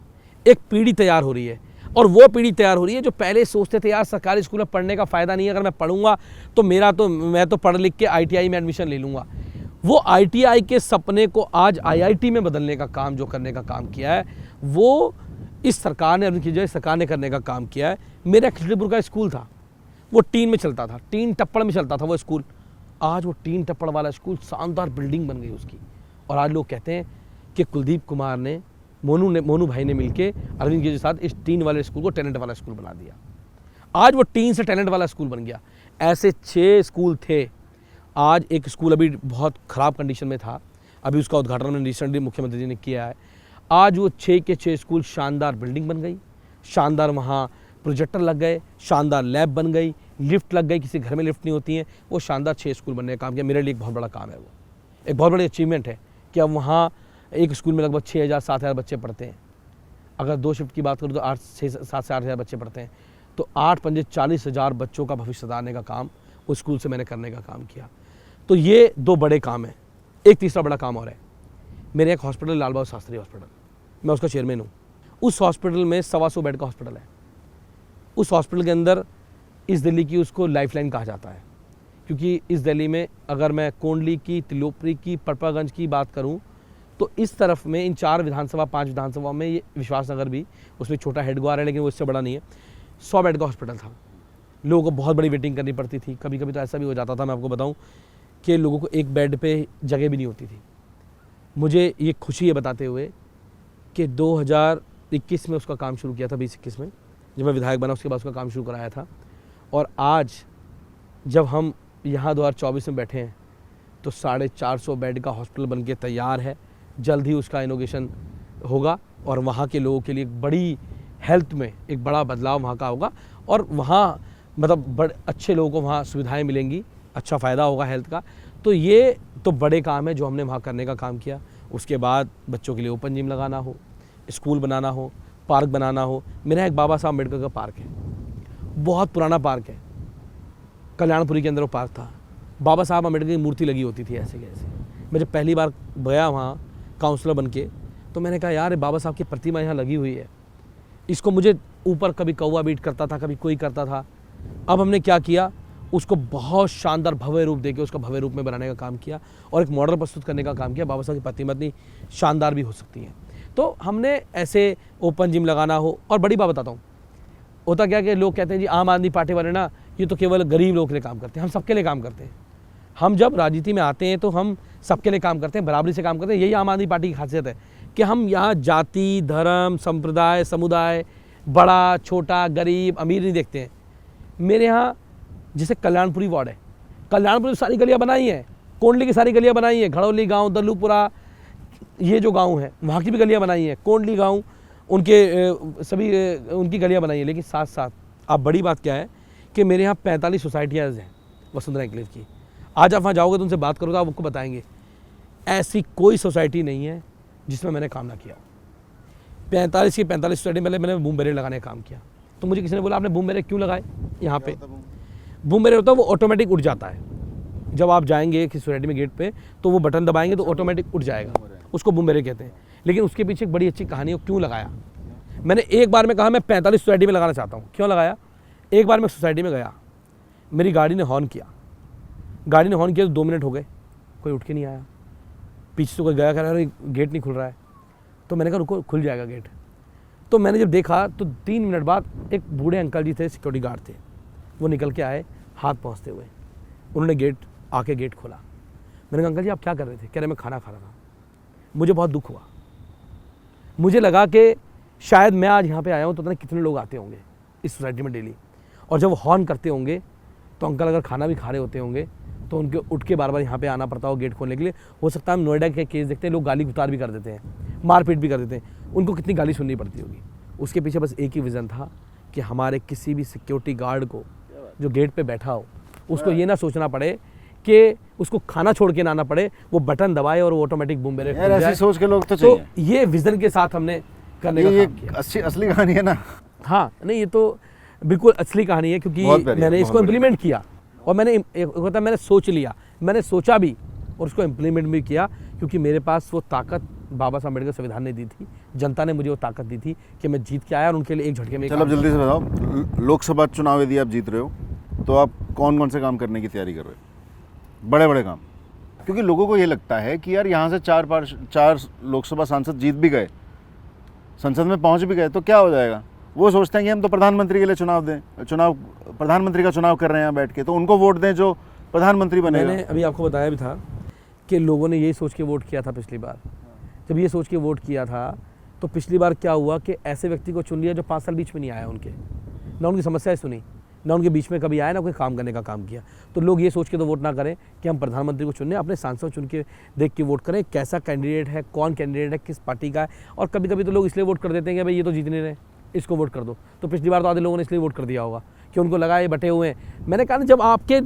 एक पीढ़ी तैयार हो रही है, और वो पीढ़ी तैयार हो रही है जो पहले सोचते थे यार सरकारी स्कूल में पढ़ने का फ़ायदा नहीं है, अगर मैं पढ़ूंगा तो मैं तो पढ़ लिख के ITI में एडमिशन ले लूँगा। वो ITI के सपने को आज IIT में बदलने का काम, जो करने का काम किया है, वो इस सरकार ने, अरविंद सरकार ने करने का काम किया है। मेरा खिचड़ीपुर का स्कूल था, वो टीन में चलता था, टीन टप्पड़ में चलता था वो स्कूल। आज वो टीन टप्पड़ वाला स्कूल शानदार बिल्डिंग बन गई उसकी, और आज लोग कहते हैं कि कुलदीप कुमार ने, मोनू भाई ने मिलके अरविंद के साथ इस टीन वाले स्कूल को टैलेंट वाला स्कूल बना दिया। आज वो टीन से टैलेंट वाला स्कूल बन गया। ऐसे 6 स्कूल थे। आज एक स्कूल अभी बहुत ख़राब कंडीशन में था, अभी उसका उद्घाटन रिसेंटली मुख्यमंत्री जी ने किया है। आज वो 6 के 6 स्कूल शानदार बिल्डिंग बन गई, शानदार वहाँ प्रोजेक्टर लग गए, शानदार लैब बन गई, लिफ्ट लग गई, किसी घर में लिफ्ट नहीं होती है, वो शानदार 6 स्कूल बनने का काम किया। मेरे लिए एक बहुत बड़ा काम है, वो एक बहुत बड़ी अचीवमेंट है कि अब वहाँ एक स्कूल में लगभग 6,000-7,000 बच्चे पढ़ते हैं। अगर 2 शिफ्ट की बात करूँ तो 7 से 8,000 बच्चे पढ़ते हैं, तो 8 पंजे 40,000 बच्चों का भविष्य सुधारने का काम उस स्कूल से मैंने करने का काम किया। तो ये 2 बड़े काम हैं। एक तीसरा बड़ा काम और है, मेरे एक हॉस्पिटल लाल बहादुर शास्त्री हॉस्पिटल, मैं उसका चेयरमैन हूँ। उस हॉस्पिटल में 125 बेड का हॉस्पिटल है। उस हॉस्पिटल के अंदर इस दिल्ली की उसको लाइफलाइन कहा जाता है, क्योंकि इस दिल्ली में अगर मैं कोंडली की, तिलोपरी की, पटपागंज की बात करूं तो इस तरफ में इन 4 विधानसभा 5 विधानसभा में ये विश्वासनगर भी, उसमें छोटा हेडग्वार है लेकिन वो इससे बड़ा नहीं है, 100 बेड का हॉस्पिटल था। लोगों को बहुत बड़ी वेटिंग करनी पड़ती थी, कभी कभी तो ऐसा भी हो जाता था, मैं आपको बताऊँ, कि लोगों को एक बेड पे जगह भी नहीं होती थी। मुझे ये खुशी है बताते हुए कि 2021 में उसका काम शुरू किया था, 2021 में जब मैं विधायक बना उसके बाद उसका काम शुरू कराया था। और आज जब हम यहाँ 2024 में बैठे हैं तो 450 बेड का हॉस्पिटल बनके तैयार है। जल्द ही उसका इनोग्रेशन होगा और वहाँ के लोगों के लिए एक बड़ी हेल्थ में एक बड़ा बदलाव वहाँ का होगा, और वहाँ मतलब बड़े अच्छे लोगों को वहाँ सुविधाएं मिलेंगी, अच्छा फ़ायदा होगा हेल्थ का। तो ये तो बड़े काम है जो हमने वहाँ करने का काम किया। उसके बाद बच्चों के लिए ओपन जिम लगाना हो, स्कूल बनाना हो, पार्क बनाना हो। मेरा एक बाबा साहब अम्बेडकर का पार्क है, बहुत पुराना पार्क है, कल्याणपुरी के अंदर वो पार्क था। बाबा साहब अम्बेडकर की मूर्ति लगी होती थी ऐसे कैसे। मैं जब पहली बार गया वहाँ काउंसलर बन के, तो मैंने कहा यार बाबा साहब की प्रतिमा यहाँ लगी हुई है, इसको मुझे ऊपर कभी कौवा बीट करता था, कभी कोई करता था। अब हमने क्या किया, उसको बहुत शानदार भव्य रूप देके उसका भव्य रूप में बनाने का काम किया और एक मॉडल प्रस्तुत करने का काम किया। बाबा साहब की प्रतिमा इतनी शानदार भी हो सकती है। तो हमने ऐसे ओपन जिम लगाना हो। और बड़ी बात बताता हूँ, होता क्या कि लोग कहते हैं जी आम आदमी पार्टी वाले ना ये तो केवल गरीब लोगों के लिए काम करते हैं। हम सबके लिए काम करते हैं। हम जब राजनीति में आते हैं तो हम सबके लिए काम करते हैं, बराबरी से काम करते हैं। यही आम आदमी पार्टी की खासियत है कि हम यहाँ जाति, धर्म, संप्रदाय, समुदाय, बड़ा छोटा, गरीब अमीर नहीं देखते हैं। मेरे यहाँ जैसे कल्याणपुरी वार्ड है, कल्याणपुरी सारी गलियाँ बनाई हैं, कोंडली की सारी गलियाँ बनाई हैं, घड़ौली गाँव, दल्लूपुरा, ये जो गांव है वहाँ की भी गलियाँ बनाई हैं, कोंडली गांव उनके सभी उनकी गलियाँ बनाई हैं। लेकिन साथ साथ अब बड़ी बात क्या है कि मेरे यहाँ 45 सोसाइटियाँ हैं वसुंधरा एन्क्लेव की। आज आप वहाँ जाओगे तो उनसे बात करो तो आप आपको बताएंगे ऐसी कोई सोसाइटी नहीं है जिसमें मैंने काम ना किया। 45 की 45 सोसाइटी में मैंने बूम बैरियर लगाने का काम किया। तो मुझे किसी ने बोला आपने बूम बैरियर क्यों लगाए यहाँ पे? बूम बैरियर होता है वो ऑटोमेटिक उठ जाता है। जब आप जाएंगे किसी सोसाइटी में गेट पे तो वो बटन दबाएंगे तो ऑटोमेटिक उठ जाएगा, उसको बूम बैरियर कहते हैं। लेकिन उसके पीछे एक बड़ी अच्छी कहानी है, क्यों लगाया। मैंने एक बार में कहा मैं 45 सोसाइटी में लगाना चाहता हूँ। क्यों लगाया? एक बार मैं सोसाइटी में गया, मेरी गाड़ी ने हॉर्न किया, गाड़ी ने हॉर्न किया तो 2 मिनट हो गए, कोई उठ के नहीं आया। पीछे से कोई गया, कह रहा है गेट नहीं खुल रहा है। तो मैंने कहा रुको खुल जाएगा गेट। तो मैंने जब देखा तो 3 मिनट बाद एक बूढ़े अंकल जी थे, सिक्योरिटी गार्ड थे, वो निकल के आए हाथ पहुँचते हुए। उन्होंने गेट आके गेट खोला। मैंने कहा अंकल जी आप क्या कर रहे थे? कह रहे मैं खाना खा रहा था। मुझे बहुत दुख हुआ। मुझे लगा कि शायद मैं आज यहाँ पे आया हूँ तो पता नहीं कितने लोग आते होंगे इस सोसाइटी में डेली, और जब वो हॉर्न करते होंगे तो अंकल अगर खाना भी खा रहे होते होंगे तो उनके उठ के बार बार यहाँ पे आना पड़ता हो गेट खोलने के लिए। हो सकता है हम नोएडा के केस देखते हैं, लोग गाली गुतार भी कर देते हैं, मारपीट भी कर देते हैं, उनको कितनी गाली सुननी पड़ती होगी। उसके पीछे बस एक ही विज़न था कि हमारे किसी भी सिक्योरिटी गार्ड को जो गेट पर बैठा हो उसको ये ना सोचना पड़े कि उसको खाना छोड़ के ना आना पड़े, वो बटन दबाए और वो ऑटोमेटिक बूम बैरियर खुल जाए। ऐसी सोच के लोग तो चाहिए। तो ये विजन के साथ हमने करने का काम किया। असली कहानी है ना। हाँ नहीं ये तो बिल्कुल असली कहानी है, क्योंकि मैंने इसको इम्प्लीमेंट किया और मैंने सोच लिया, मैंने सोचा भी और उसको इम्प्लीमेंट भी किया, क्योंकि मेरे पास वो ताकत बाबा साहब अम्बेडकर संविधान ने दी थी, जनता ने मुझे वो ताकत दी थी कि मैं जीत के आया और उनके लिए एक झटके में। चलो अब जल्दी से बताओ, लोकसभा चुनाव यदि आप जीत रहे हो तो आप कौन कौन से काम करने की तैयारी कर रहे हो? बड़े बड़े काम, क्योंकि लोगों को ये लगता है कि यार यहाँ से 4 लोकसभा सांसद जीत भी गए, संसद में पहुँच भी गए तो क्या हो जाएगा। वो सोचते हैं कि हम तो प्रधानमंत्री के लिए प्रधानमंत्री का चुनाव कर रहे हैं यहाँ बैठ के, तो उनको वोट दें जो प्रधानमंत्री बनेगा। मैंने अभी आपको बताया भी था कि लोगों ने यही सोच के वोट किया था पिछली बार। जब ये सोच के वोट किया था तो पिछली बार क्या हुआ कि ऐसे व्यक्ति को चुन लिया जो 5 साल बीच में नहीं आया, उनके ना उनकी समस्याएं सुनी, ना उनके बीच में कभी आए, ना कोई काम करने का काम किया। तो लोग ये सोच के तो वोट ना करें कि हम प्रधानमंत्री को चुनने, अपने सांसद चुन के देख के वोट करें, कैसा कैंडिडेट है, कौन कैंडिडेट है, किस पार्टी का है। और कभी कभी तो लोग इसलिए वोट कर देते हैं कि भाई ये तो जीत नहीं रहे, इसको वोट कर दो। तो पिछली बार तो आधे लोगों ने इसलिए वोट कर दिया होगा कि उनको लगा ये बटे हुए हैं। मैंने कहा ना, जब आपके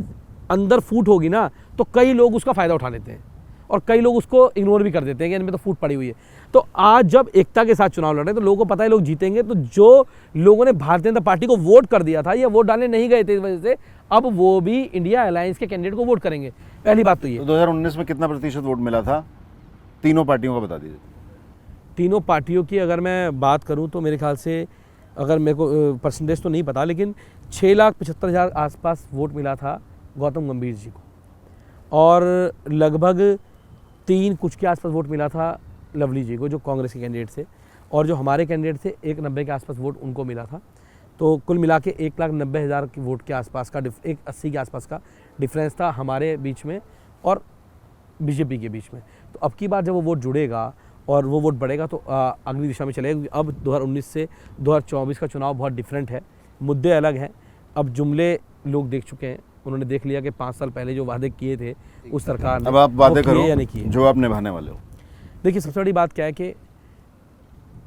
अंदर फूट होगी ना तो कई लोग उसका फ़ायदा उठा लेते हैं और कई लोग उसको इग्नोर भी कर देते हैं कि इनमें तो फूट पड़ी हुई है। तो आज जब एकता के साथ चुनाव लड़ रहे हैं तो लोगों को पता है लोग जीतेंगे। तो जो लोगों ने भारतीय जनता पार्टी को वोट कर दिया था, ये वोट डालने नहीं गए थे इस वजह से, अब वो भी इंडिया अलायंस के कैंडिडेट को वोट करेंगे। पहली बात तो ये। 2019 में कितना प्रतिशत वोट मिला था तीनों पार्टियों का, बता दीजिए। तीनों पार्टियों की अगर मैं बात करूं तो मेरे ख्याल से, अगर मेरे को परसेंटेज तो नहीं पता, लेकिन 6,75,000 आसपास वोट मिला था गौतम गंभीर जी को, और लगभग 3 कुछ के आसपास वोट मिला था लवली जी को, जो कांग्रेस के कैंडिडेट थे। और जो हमारे कैंडिडेट थे 1,90 के आसपास वोट उनको मिला था। तो कुल मिला के 1,90,000 की वोट के आसपास का 1,80 के आसपास का डिफरेंस था हमारे बीच में और बीजेपी के बीच में। तो अब की बार जब वो वोट जुड़ेगा और वो वोट बढ़ेगा तो अगली दिशा में चलेगा। अब 2019 से 2024 का चुनाव बहुत डिफरेंट है, मुद्दे अलग हैं। अब जुमले लोग देख चुके हैं, उन्होंने देख लिया कि 5 साल पहले जो वादे किए थे उस सरकार ने, अब आप वादे करो या नहीं किए जो आप निभाने वाले हो। देखिए, सबसे बड़ी बात क्या है कि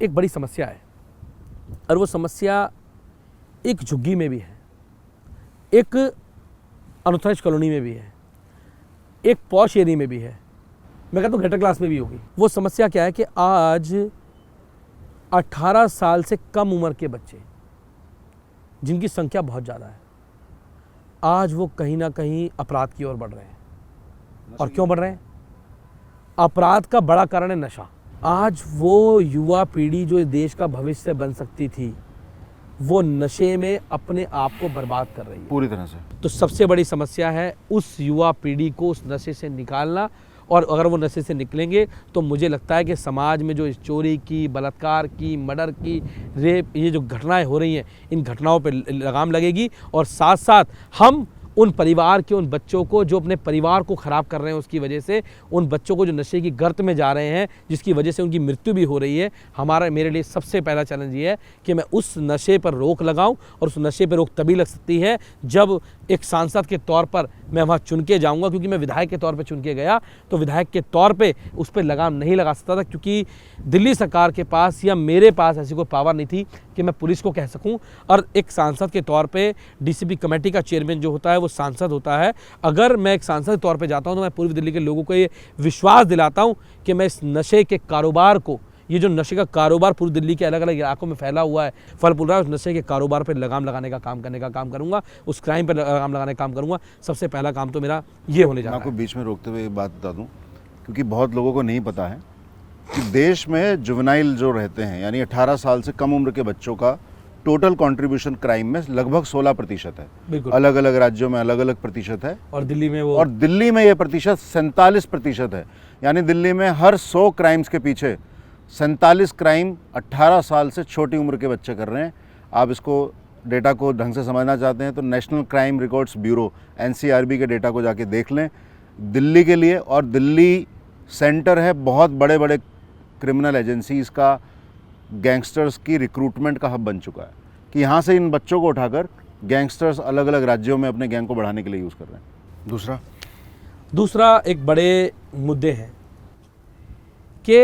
एक बड़ी समस्या है, और वो समस्या एक झुग्गी में भी है, एक अनऑथराइज्ड कॉलोनी में भी है, एक पॉश एरिया में भी है, मैं कहता हूँ घटक क्लास में भी होगी। वो समस्या क्या है कि आज 18 साल से कम उम्र के बच्चे, जिनकी संख्या बहुत ज़्यादा है, आज वो कहीं ना कहीं अपराध की ओर बढ़ रहे हैं। और क्यों बढ़ रहे हैं? अपराध का बड़ा कारण है नशा। आज वो युवा पीढ़ी जो इस देश का भविष्य बन सकती थी, वो नशे में अपने आप को बर्बाद कर रही है पूरी तरह से। तो सबसे बड़ी समस्या है उस युवा पीढ़ी को उस नशे से निकालना। और अगर वो नशे से निकलेंगे तो मुझे लगता है कि समाज में जो चोरी की, बलात्कार की, मर्डर की, रेप, ये जो घटनाएं हो रही हैं, इन घटनाओं पे लगाम लगेगी। और साथ साथ हम उन परिवार के उन बच्चों को जो अपने परिवार को ख़राब कर रहे हैं, उसकी वजह से उन बच्चों को जो नशे की गर्त में जा रहे हैं, जिसकी वजह से उनकी मृत्यु भी हो रही है, मेरे लिए सबसे पहला चैलेंज ये है कि मैं उस नशे पर रोक लगाऊं। और उस नशे पर रोक तभी लग सकती है जब एक सांसद के तौर पर मैं वहाँ चुन के जाऊँगा, क्योंकि मैं विधायक के तौर पर चुन के गया तो विधायक के तौर पर उस पर लगाम नहीं लगा सकता था, क्योंकि दिल्ली सरकार के पास या मेरे पास ऐसी कोई पावर नहीं थी कि मैं पुलिस को कह सकूं। और एक सांसद के तौर पे डीसीपी कमेटी का चेयरमैन जो होता है वो सांसद होता है। अगर मैं एक सांसद के तौर पे जाता हूं तो मैं पूर्वी दिल्ली के लोगों को ये विश्वास दिलाता हूं कि मैं इस नशे के कारोबार को, ये जो नशे का कारोबार पूरी दिल्ली के अलग अलग इलाकों में फैला हुआ है, फल फूल रहा है, उस नशे के कारोबार पर लगाम लगाने का काम करने का काम करूंगा, उस क्राइम पर लगाम लगाने का काम करूंगा। सबसे पहला काम तो मेरा ये होने जा रहा है। आपको बीच में रोकते हुए ये बात बता दूं, क्योंकि बहुत लोगों को नहीं पता है कि देश में जुवेनाइल जो रहते हैं, यानी 18 साल से कम उम्र के बच्चों का टोटल कंट्रीब्यूशन क्राइम में लगभग 16% है। बिल्कुल। अलग अलग राज्यों में अलग अलग प्रतिशत है, और दिल्ली में ये प्रतिशत 47% है। यानी दिल्ली में हर 100 क्राइम्स के पीछे 47 क्राइम 18 साल से छोटी उम्र के बच्चे कर रहे हैं। आप इसको डेटा को ढंग से समझना चाहते हैं तो national crime records bureau NCRB के डेटा को जाके देख लें दिल्ली के लिए। और दिल्ली सेंटर है बहुत बड़े बड़े क्रिमिनल एजेंसीज़ का, गैंगस्टर्स की रिक्रूटमेंट का हब बन चुका है कि यहाँ से इन बच्चों को उठाकर गैंगस्टर्स अलग अलग राज्यों में अपने गैंग को बढ़ाने के लिए यूज़ कर रहे हैं। दूसरा एक बड़े मुद्दे हैं कि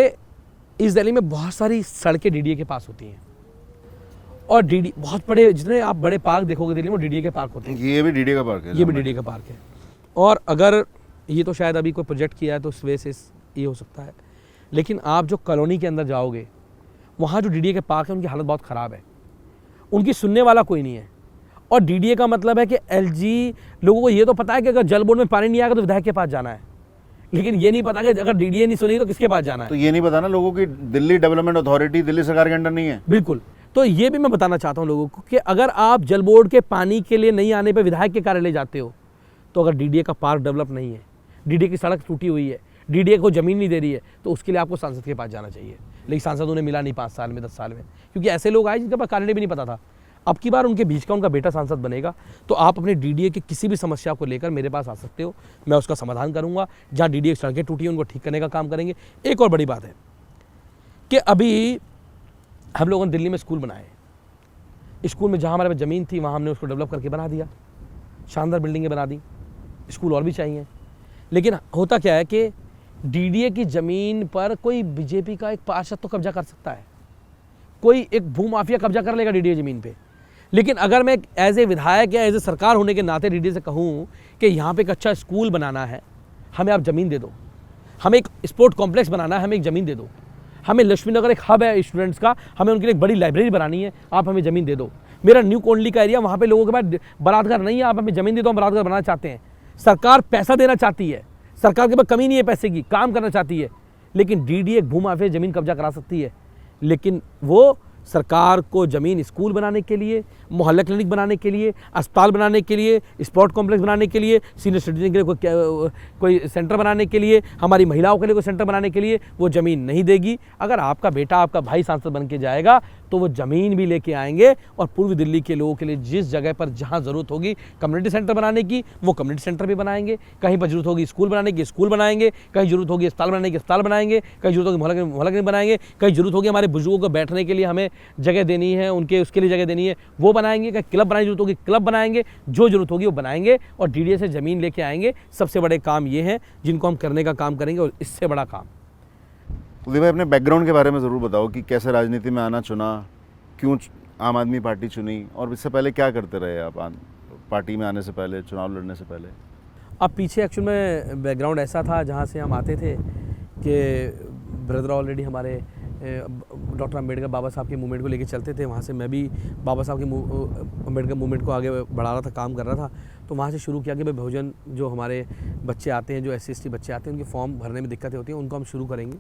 इस दिल्ली में बहुत सारी सड़कें DDA के पास होती हैं, और बहुत बड़े, जितने आप बड़े पार्क देखोगे दिल्ली में DDA के पार्क होते हैं। ये भी DDA का पार्क है। ये भी DDA का पार्क है। और अगर ये तो शायद अभी कोई प्रोजेक्ट किया है तो उस वजह से ये हो सकता है, लेकिन आप जो कॉलोनी के अंदर जाओगे वहाँ जो DDA के पार्क है उनकी हालत बहुत ख़राब है, उनकी सुनने वाला कोई नहीं है। और DDA का मतलब है कि LG लोगों को ये तो पता है कि अगर जल बोर्ड में पानी नहीं आएगा तो विधायक के पास जाना है, लेकिन ये नहीं पता कि अगर DDA नहीं सुनेगी तो किसके पास जाना है। तो ये नहीं पता ना लोगों की दिल्ली डेवलपमेंट अथॉरिटी दिल्ली सरकार के अंडर नहीं है। बिल्कुल। तो ये भी मैं बताना चाहता हूँ लोगों को कि अगर आप जल बोर्ड के पानी के लिए नहीं आने पर विधायक के कार्यालय जाते हो, तो अगर DDA का पार्क डेवलप नहीं है, DDA की सड़क टूटी हुई है, DDA को ज़मीन नहीं दे रही है, तो उसके लिए आपको सांसद के पास जाना चाहिए। लेकिन सांसद उन्हें मिला नहीं 5 साल में, 10 साल में, क्योंकि ऐसे लोग आए जिनके पास कार्यालय भी नहीं पता था। अब की बार उनके बीच का उनका बेटा सांसद बनेगा, तो आप अपने DDA की किसी भी समस्या को लेकर मेरे पास आ सकते हो, मैं उसका समाधान करूंगा। जहाँ DDA की सड़कें टूटी हैं उनको ठीक करने का काम करेंगे। एक और बड़ी बात है कि अभी हम लोगों ने दिल्ली में स्कूल बनाए, स्कूल में जहाँ हमारे पास ज़मीन थी वहाँ हमने उसको डेवलप करके बना दिया, शानदार बिल्डिंगें बना दी। स्कूल और भी चाहिए, लेकिन होता क्या है कि डीडीए की ज़मीन पर कोई बीजेपी का एक पार्षद तो कब्जा कर सकता है, कोई एक भूमाफिया कब्जा कर लेगा डीडीए ज़मीन पे। लेकिन अगर मैं एज ए विधायक या एज ए सरकार होने के नाते डीडीए से कहूँ कि यहाँ पे एक अच्छा स्कूल बनाना है, हमें आप ज़मीन दे दो, हमें एक स्पोर्ट कॉम्प्लेक्स बनाना है, हमें एक ज़मीन दे दो, हमें लक्ष्मी नगर एक हब है स्टूडेंट्स का, हमें उनके लिए एक बड़ी लाइब्रेरी बनानी है, आप हमें ज़मीन दे दो। मेरा न्यू कोंडली का एरिया, वहाँ पे लोगों के पास बारातघर नहीं है, आप हमें ज़मीन दे दो, हम बारातघर बनाना चाहते हैं। सरकार पैसा देना चाहती है, सरकार के पास कमी नहीं है पैसे की, काम करना चाहती है, लेकिन डीडीए एक भूमाफिया ज़मीन कब्जा करा सकती है। लेकिन वो सरकार को ज़मीन स्कूल बनाने के लिए, मोहल्ला क्लिनिक बनाने के लिए, अस्पताल बनाने के लिए, स्पोर्ट कॉम्प्लेक्स बनाने के लिए, सीनियर सिटीजन के लिए कोई सेंटर बनाने के लिए, हमारी महिलाओं के लिए कोई सेंटर बनाने के लिए वो ज़मीन नहीं देगी। अगर आपका बेटा, आपका भाई सांसद बन के जाएगा तो वो ज़मीन भी लेके आएंगे और पूर्वी दिल्ली के लोगों के लिए जिस जगह पर जहाँ ज़रूरत होगी कम्युनिटी सेंटर बनाने की, वो कम्युनिटी सेंटर भी बनाएंगे, कहीं पर जरूरत होगी स्कूल बनाने की स्कूल बनाएंगे, कहीं जरूरत होगी अस्पताल बनाने की अस्पताल बनाएंगे, कहीं जरूरत होगी मोहल्ला क्लिनिक बनाएंगे, कहीं जरूरत होगी हमारे बुजुर्गों को बैठने के लिए हमें जगह देनी है, उनके उसके लिए जगह देनी है, वो बनाएंगे, कहीं क्लब बनाने की जरूरत होगी क्लब बनाएंगे, जो जरूरत होगी वो बनाएंगे और डीडीए से ज़मीन लेके आएंगे। सबसे बड़े काम ये हैं जिनको हम करने का काम करेंगे, और इससे बड़ा काम। कुलदीप भाई, अपने बैकग्राउंड के बारे में ज़रूर बताओ कि कैसे राजनीति में आना चुना, क्यों आम आदमी पार्टी चुनी, और इससे पहले क्या करते रहे आप पार्टी में आने से पहले, चुनाव लड़ने से पहले? अब पीछे एक्चुअल में बैकग्राउंड ऐसा था जहाँ से हम आते थे कि ब्रदर ऑलरेडी हमारे डॉक्टर अम्बेडकर बाबा साहब के मूवमेंट को लेके चलते थे। वहाँ से मैं भी बाबा साहब के अम्बेडकर मूवमेंट को आगे बढ़ा रहा था, काम कर रहा था। तो वहाँ से शुरू किया कि भाई बहुजन जो हमारे बच्चे आते हैं, जो SC ST बच्चे आते हैं, उनके फॉर्म भरने में दिक्कतें होती हैं, उनको हम शुरू करेंगे।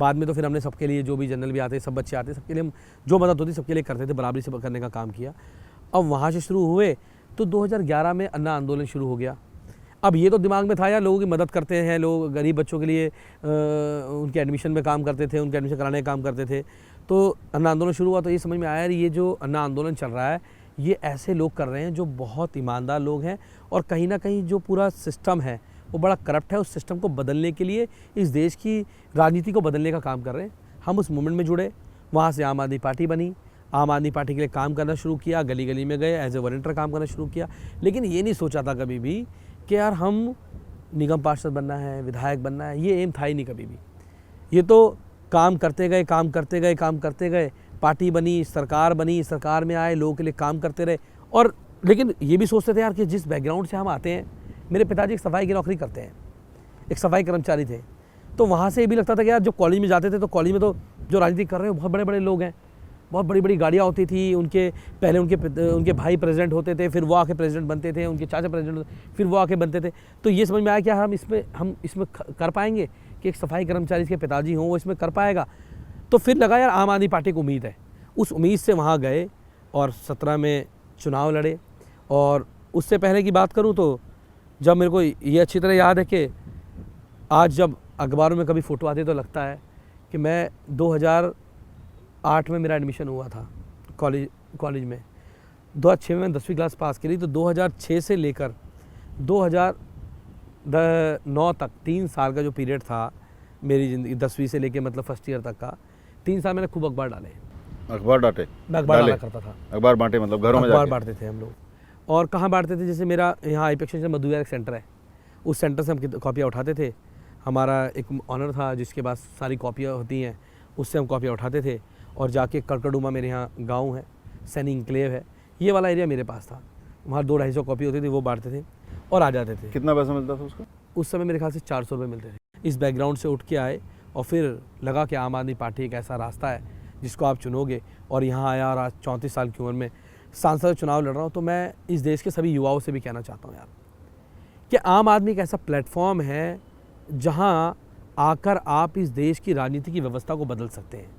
बाद में तो फिर हमने सबके लिए, जो भी जनरल भी आते हैं, सब बच्चे आते हैं, सबके लिए हम जो मदद होती सबके लिए करते थे, बराबरी से करने का काम किया। अब वहाँ से शुरू हुए तो 2011 में अन्ना आंदोलन शुरू हो गया। अब ये तो दिमाग में था यार, लोगों की मदद करते हैं, लोग गरीब बच्चों के लिए उनके एडमिशन में काम करते थे, उनके एडमिशन कराने का काम करते थे। तो अन्ना आंदोलन शुरू हुआ तो ये समझ में आया ये जो अन्ना आंदोलन चल रहा है ये ऐसे लोग कर रहे हैं जो बहुत ईमानदार लोग हैं, और कहीं ना कहीं जो पूरा सिस्टम है वो बड़ा करप्ट है। उस सिस्टम को बदलने के लिए, इस देश की राजनीति को बदलने का काम कर रहे हैं। हम उस मूवमेंट में जुड़े, वहाँ से आम आदमी पार्टी बनी, आम आदमी पार्टी के लिए काम करना शुरू किया, गली गली में गए, एज ए वॉलंटियर काम करना शुरू किया। लेकिन ये नहीं सोचा था कभी भी कि यार हम निगम पार्षद बनना है, विधायक बनना है, ये एम था ही नहीं कभी भी। ये तो काम करते गए, काम करते गए, काम करते गए, पार्टी बनी, सरकार बनी, सरकार में आए, लोगों के लिए काम करते रहे। और लेकिन ये भी सोचते थे यार कि जिस बैकग्राउंड से हम आते हैं, मेरे पिताजी एक सफाई की नौकरी करते हैं, एक सफाई कर्मचारी थे, तो वहाँ से ये भी लगता था कि यार जो कॉलेज में जाते थे तो कॉलेज में तो जो राजनीति कर रहे हैं बहुत बड़े बड़े लोग हैं, बहुत बड़ी बड़ी गाड़ियाँ होती थी, उनके पहले उनके भाई प्रेसिडेंट होते थे, फिर वो आके प्रेसिडेंट बनते थे, उनके चाचा प्रेसिडेंट होते, फिर वो आके बनते थे। तो ये समझ में आया कि हम इसमें कर पाएंगे कि एक सफाई कर्मचारी के पिताजी हों, वो इसमें कर पाएगा। तो फिर लगा यार आम आदमी पार्टी को उम्मीद है। उस उम्मीद से वहाँ गए और 17 में चुनाव लड़े। और उससे पहले की बात करूँ तो जब मेरे को ये अच्छी तरह याद है कि आज जब अखबारों में कभी फ़ोटो आती तो लगता है कि मैं 2008 में मेरा एडमिशन हुआ था कॉलेज में। 2006 में मैं 10वीं क्लास पास करी, तो 2006 से लेकर 2009 तक 3 साल का जो पीरियड था मेरी ज़िंदगी, 10वीं से लेकर मतलब फर्स्ट ईयर तक का 3 साल मैंने खूब अखबार डाले। अखबार डाटे? मैं अखबार डाला करता था। अखबार बांटे मतलब घरों में अखबार बांटते थे हम लोग। और कहाँ बांटते थे, जैसे मेरा यहाँ IPEX मधुविहार एक सेंटर है, उस सेंटर से हम कॉपियाँ उठाते थे। हमारा एक ऑनर था जिसके पास सारी कॉपियाँ होती हैं, उससे हम कॉपियाँ उठाते थे और जाके कड़कड़ुमा, मेरे यहाँ गांव है, सैनी इंक्लेव है, ये वाला एरिया मेरे पास था, वहाँ 200-250 कॉपी होती थी, वो बांटते थे और आ जाते थे। कितना पैसा मिलता था उसका? उस समय मेरे ख्याल से 400 रुपये मिलते थे। इस बैकग्राउंड से उठ के आए और फिर लगा कि आम आदमी पार्टी एक ऐसा रास्ता है जिसको आप चुनोगे, और यहाँ आया और आज 34 साल की उम्र में सांसद चुनाव लड़ रहा हूँ। तो मैं इस देश के सभी युवाओं से भी कहना चाहता हूँ यार कि आम आदमी एक ऐसा प्लेटफॉर्म है जहाँ आकर आप इस देश की राजनीति की व्यवस्था को बदल सकते हैं,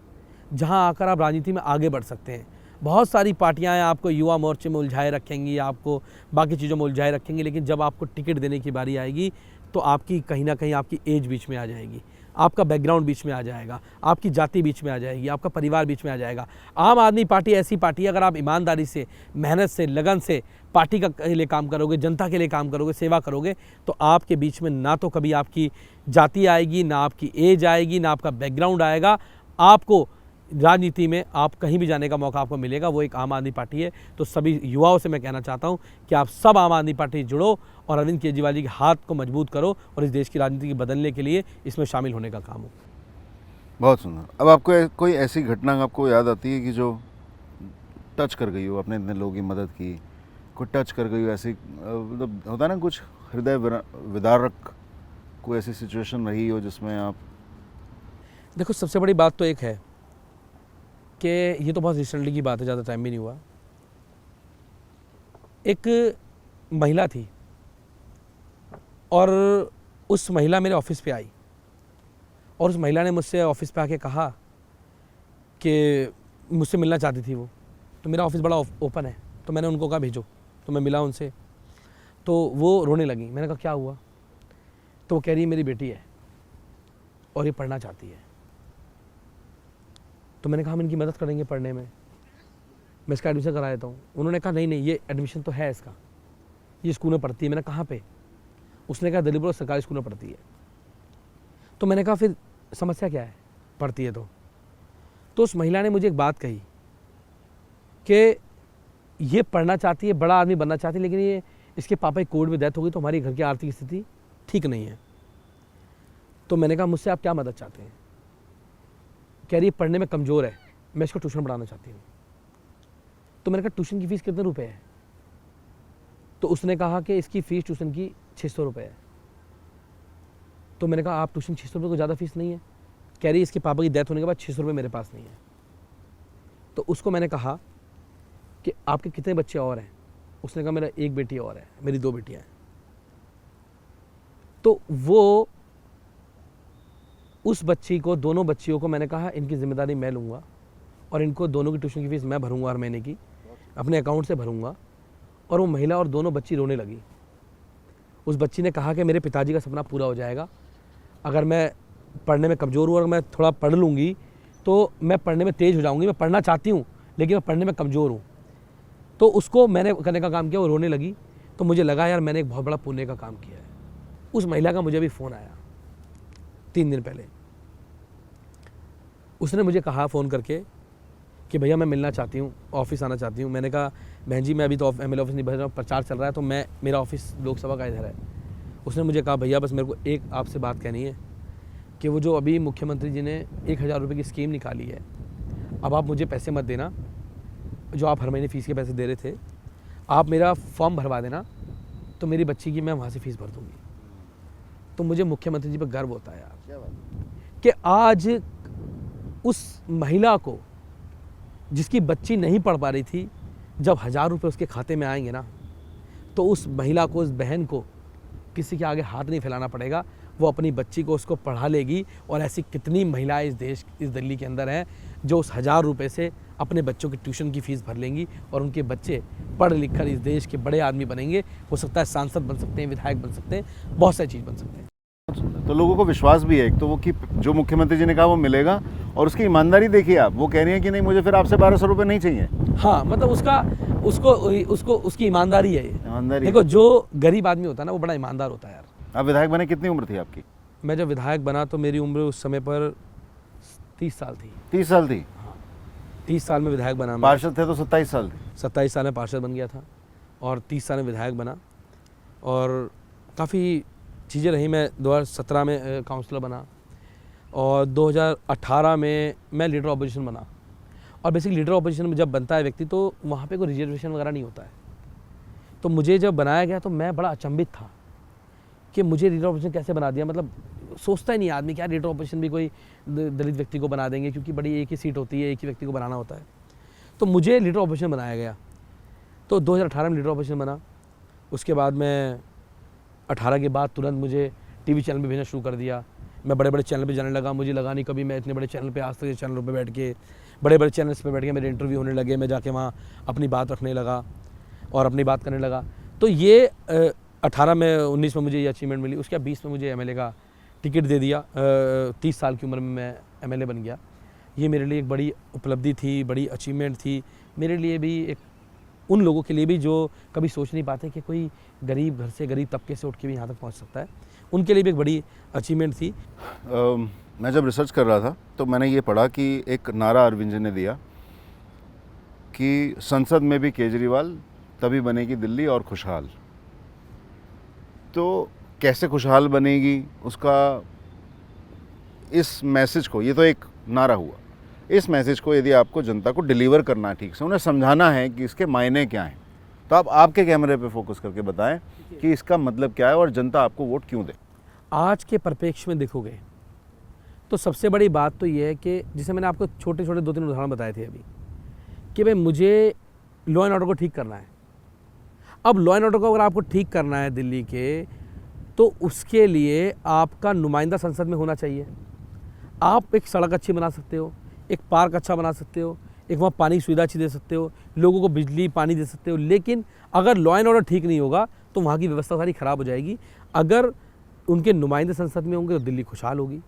जहाँ आकर आप राजनीति में आगे बढ़ सकते हैं। बहुत सारी पार्टियां आपको युवा मोर्चे में उलझाए रखेंगी, आपको बाकी चीज़ों में उलझाए रखेंगी, लेकिन जब आपको टिकट देने की बारी आएगी तो आपकी कहीं ना कहीं आपकी एज बीच में आ जाएगी, आपका बैकग्राउंड बीच में आ जाएगा, आपकी जाति बीच में आ जाएगी, आपका परिवार बीच में आ जाएगा। आम आदमी पार्टी ऐसी पार्टी है, अगर आप ईमानदारी से, मेहनत से, लगन से पार्टी के लिए काम करोगे, जनता के लिए काम करोगे, सेवा करोगे, तो आपके बीच में ना तो कभी आपकी जाति आएगी, ना आपकी एज आएगी, ना आपका बैकग्राउंड आएगा। आपको राजनीति में आप कहीं भी जाने का मौका आपको मिलेगा, वो एक आम आदमी पार्टी है। तो सभी युवाओं से मैं कहना चाहता हूं कि आप सब आम आदमी पार्टी जुड़ो और अरविंद केजरीवाल जी के हाथ को मजबूत करो और इस देश की राजनीति को बदलने के लिए इसमें शामिल होने का काम हो। बहुत सुंदर। अब आपको कोई ऐसी घटना आपको याद आती है कि जो टच कर गई हो, आपने इतने लोगों की मदद की, कोई टच कर गई हो ऐसी, मतलब होता है ना कुछ हृदय विदारक कोई ऐसी सिचुएशन रही हो जिसमें आप? देखो, सबसे बड़ी बात तो एक है कि ये तो बहुत रिसेंटली की बात है, ज़्यादा टाइम भी नहीं हुआ। एक महिला थी और उस महिला मेरे ऑफिस पे आई और उस महिला ने मुझसे ऑफिस पे आके कहा कि मुझसे मिलना चाहती थी वो। तो मेरा ऑफिस बड़ा ओपन है, तो मैंने उनको कहा भेजो। तो मैं मिला उनसे, तो वो रोने लगी। मैंने कहा क्या हुआ? तो वो कह रही है मेरी बेटी है और ये पढ़ना चाहती है। तो मैंने कहा हम इनकी मदद करेंगे पढ़ने में, मैं इसका एडमिशन करा देता हूँ। उन्होंने कहा नहीं नहीं, ये एडमिशन तो है इसका, ये स्कूल में पढ़ती है। मैंने कहाँ पे? उसने कहा दिल्ली बोर्ड सरकारी स्कूल में पढ़ती है। तो मैंने कहा फिर समस्या क्या है, पढ़ती है तो उस महिला ने मुझे एक बात कही कि ये पढ़ना चाहती है, बड़ा आदमी बनना चाहती है, लेकिन ये इसके पापा की कोविड में डेथ हो गई तो हमारी घर की आर्थिक स्थिति ठीक नहीं है। तो मैंने कहा मुझसे आप क्या मदद चाहते हैं? कह रही है पढ़ने में कमज़ोर है, मैं इसको ट्यूशन पढ़ाना चाहती हूँ। तो मैंने कहा ट्यूशन की फ़ीस कितने रुपए है? तो उसने कहा कि इसकी फ़ीस ट्यूशन की 600 रुपये है। तो मैंने कहा आप ट्यूशन 600 रुपये को ज़्यादा फीस नहीं है? कह रही इसके पापा की डेथ होने के बाद 600 रुपये मेरे पास नहीं है। तो उसको मैंने कहा कि आपके कितने बच्चे और हैं? उसने कहा मेरा एक बेटी और है, मेरी 2 बेटियां हैं। तो वो उस बच्ची को, दोनों बच्चियों को मैंने कहा इनकी जिम्मेदारी मैं लूँगा और इनको दोनों की ट्यूशन की फ़ीस मैं भरूंगा, हर महीने की अपने अकाउंट से भरूंगा। और वो महिला और दोनों बच्ची रोने लगी। उस बच्ची ने कहा कि मेरे पिताजी का सपना पूरा हो जाएगा, अगर मैं पढ़ने में कमज़ोर हूँ और मैं थोड़ा पढ़ लूँगी तो मैं पढ़ने में तेज़ हो जाऊँगी। मैं पढ़ना चाहती हूँ लेकिन मैं पढ़ने में कमज़ोर हूँ। तो उसको मैंने करने का काम किया, वो रोने लगी। तो मुझे लगा यार मैंने एक बहुत बड़ा पुण्य का काम किया है। उस महिला का मुझे भी फ़ोन आया 3 दिन पहले। उसने मुझे कहा फ़ोन करके कि भैया मैं मिलना चाहती हूँ, ऑफिस आना चाहती हूँ। मैंने कहा बहन जी मैं अभी तो एमएलए ऑफिस नहीं, भर प्रचार चल रहा है, तो मेरा ऑफिस लोकसभा का इधर है। उसने मुझे कहा भैया बस मेरे को एक आपसे बात कहनी है कि वो जो अभी मुख्यमंत्री जी ने 1000 रुपये की स्कीम निकाली है, अब आप मुझे पैसे मत देना जो आप हर महीने फ़ीस के पैसे दे रहे थे, आप मेरा फॉर्म भरवा देना तो मेरी बच्ची की मैं वहाँ से फ़ीस भर दूँगी। तो मुझे मुख्यमंत्री जी पर गर्व होता है यार कि आज उस महिला को, जिसकी बच्ची नहीं पढ़ पा रही थी, जब 1000 रुपये उसके खाते में आएंगे ना, तो उस महिला को, उस बहन को किसी के आगे हाथ नहीं फैलाना पड़ेगा। वो अपनी बच्ची को उसको पढ़ा लेगी। और ऐसी कितनी महिलाएं इस दिल्ली के अंदर हैं जो उस 1000 रुपये से अपने बच्चों की ट्यूशन की फ़ीस भर लेंगी और उनके बच्चे पढ़ लिख कर इस देश के बड़े आदमी बनेंगे। हो सकता है सांसद बन सकते हैं, विधायक बन सकते हैं, बहुत सारी चीज़ बन सकते हैं। तो लोगों को विश्वास भी है एक तो वो कि जो मुख्यमंत्री जी ने कहा वो मिलेगा, और उसकी ईमानदारी देखिए आप, वो कह रही है कि नहीं मुझे फिर आपसे 1200 रुपये नहीं चाहिए। हाँ, मतलब उसकी ईमानदारी है। ईमानदारी। देखो जो गरीब आदमी होता है ना, वो बड़ा ईमानदार होता है यार। आप विधायक बने, कितनी उम्र थी आपकी? मैं जब विधायक बना तो मेरी उम्र उस समय पर 30 साल थी। 30 साल थी? 30 साल में विधायक बना। पार्षद थे तो 27 साल थे। 27 साल में पार्षद बन गया था और 30 साल में विधायक बना और काफ़ी चीज़ें रही। मैं 2017 में काउंसलर बना और 2018 में मैं लीडर ऑपोजिशन बना। और बेसिकली लीडर ऑपोजिशन में जब बनता है व्यक्ति तो वहाँ पे कोई रिजर्वेशन वगैरह नहीं होता है। तो मुझे जब बनाया गया तो मैं बड़ा अचंभित था कि मुझे लीडर ऑपोजिशन कैसे बना दिया। मतलब सोचता ही नहीं आदमी क्या लीडर ऑपोजिशन भी कोई दलित व्यक्ति को बना देंगे, क्योंकि बड़ी एक ही सीट होती है, एक ही व्यक्ति को बनाना होता है। तो मुझे लीडर ऑपोजिशन बनाया गया। तो 2018 में लीडर ऑपोजिशन बना। उसके बाद मैं 18 के बाद तुरंत मुझे टीवी चैनल पे भेजना शुरू कर दिया। मैं बड़े बड़े चैनल पे जाने लगा। मुझे लगा नहीं कभी मैं इतने बड़े चैनल पे, आज तक ये चैनलों पे बैठ के, बड़े बड़े चैनल्स पे बैठ के मेरे इंटरव्यू होने लगे। मैं जाके वहाँ अपनी बात रखने लगा और अपनी बात करने लगा। तो ये 18 में 19 में मुझे ये अचीवमेंट मिली। उसके बाद 20 में मुझे एमएलए का टिकट दे दिया। 30 साल की उम्र में मैं एमएलए बन गया। ये मेरे लिए एक बड़ी उपलब्धि थी, बड़ी अचीवमेंट थी। मेरे लिए भी, एक उन लोगों के लिए भी जो कभी सोच नहीं पाते कि कोई गरीब घर से, गरीब तबके से उठ के भी यहाँ तक पहुँच सकता है, उनके लिए भी एक बड़ी अचीवमेंट थी। मैं जब रिसर्च कर रहा था तो मैंने ये पढ़ा कि एक नारा अरविंद जी ने दिया कि संसद में भी केजरीवाल, तभी बनेगी दिल्ली और खुशहाल। तो कैसे खुशहाल बनेगी उसका, इस मैसेज को, ये तो एक नारा हुआ, इस मैसेज को यदि आपको जनता को डिलीवर करना है, ठीक से उन्हें समझाना है कि इसके मायने क्या हैं, तो आप आपके कैमरे पे फोकस करके बताएं कि इसका मतलब क्या है और जनता आपको वोट क्यों दे। आज के परिप्रेक्ष्य में देखोगे तो सबसे बड़ी बात तो ये है कि जिसे मैंने आपको छोटे छोटे 2-3 उदाहरण बताए थे अभी, कि भाई मुझे लॉ एंड ऑर्डर को ठीक करना है। अब लॉ एंड ऑर्डर को अगर आपको ठीक करना है दिल्ली के, तो उसके लिए आपका नुमाइंदा संसद में होना चाहिए। आप एक सड़क अच्छी बना सकते हो, एक पार्क अच्छा बना सकते हो, एक वहाँ पानी की सुविधा अच्छी दे सकते हो, लोगों को बिजली पानी दे सकते हो, लेकिन अगर लॉ एंड ऑर्डर ठीक नहीं होगा तो वहाँ की व्यवस्था सारी ख़राब हो जाएगी। अगर उनके नुमाइंदे संसद में होंगे तो दिल्ली खुशहाल होगी।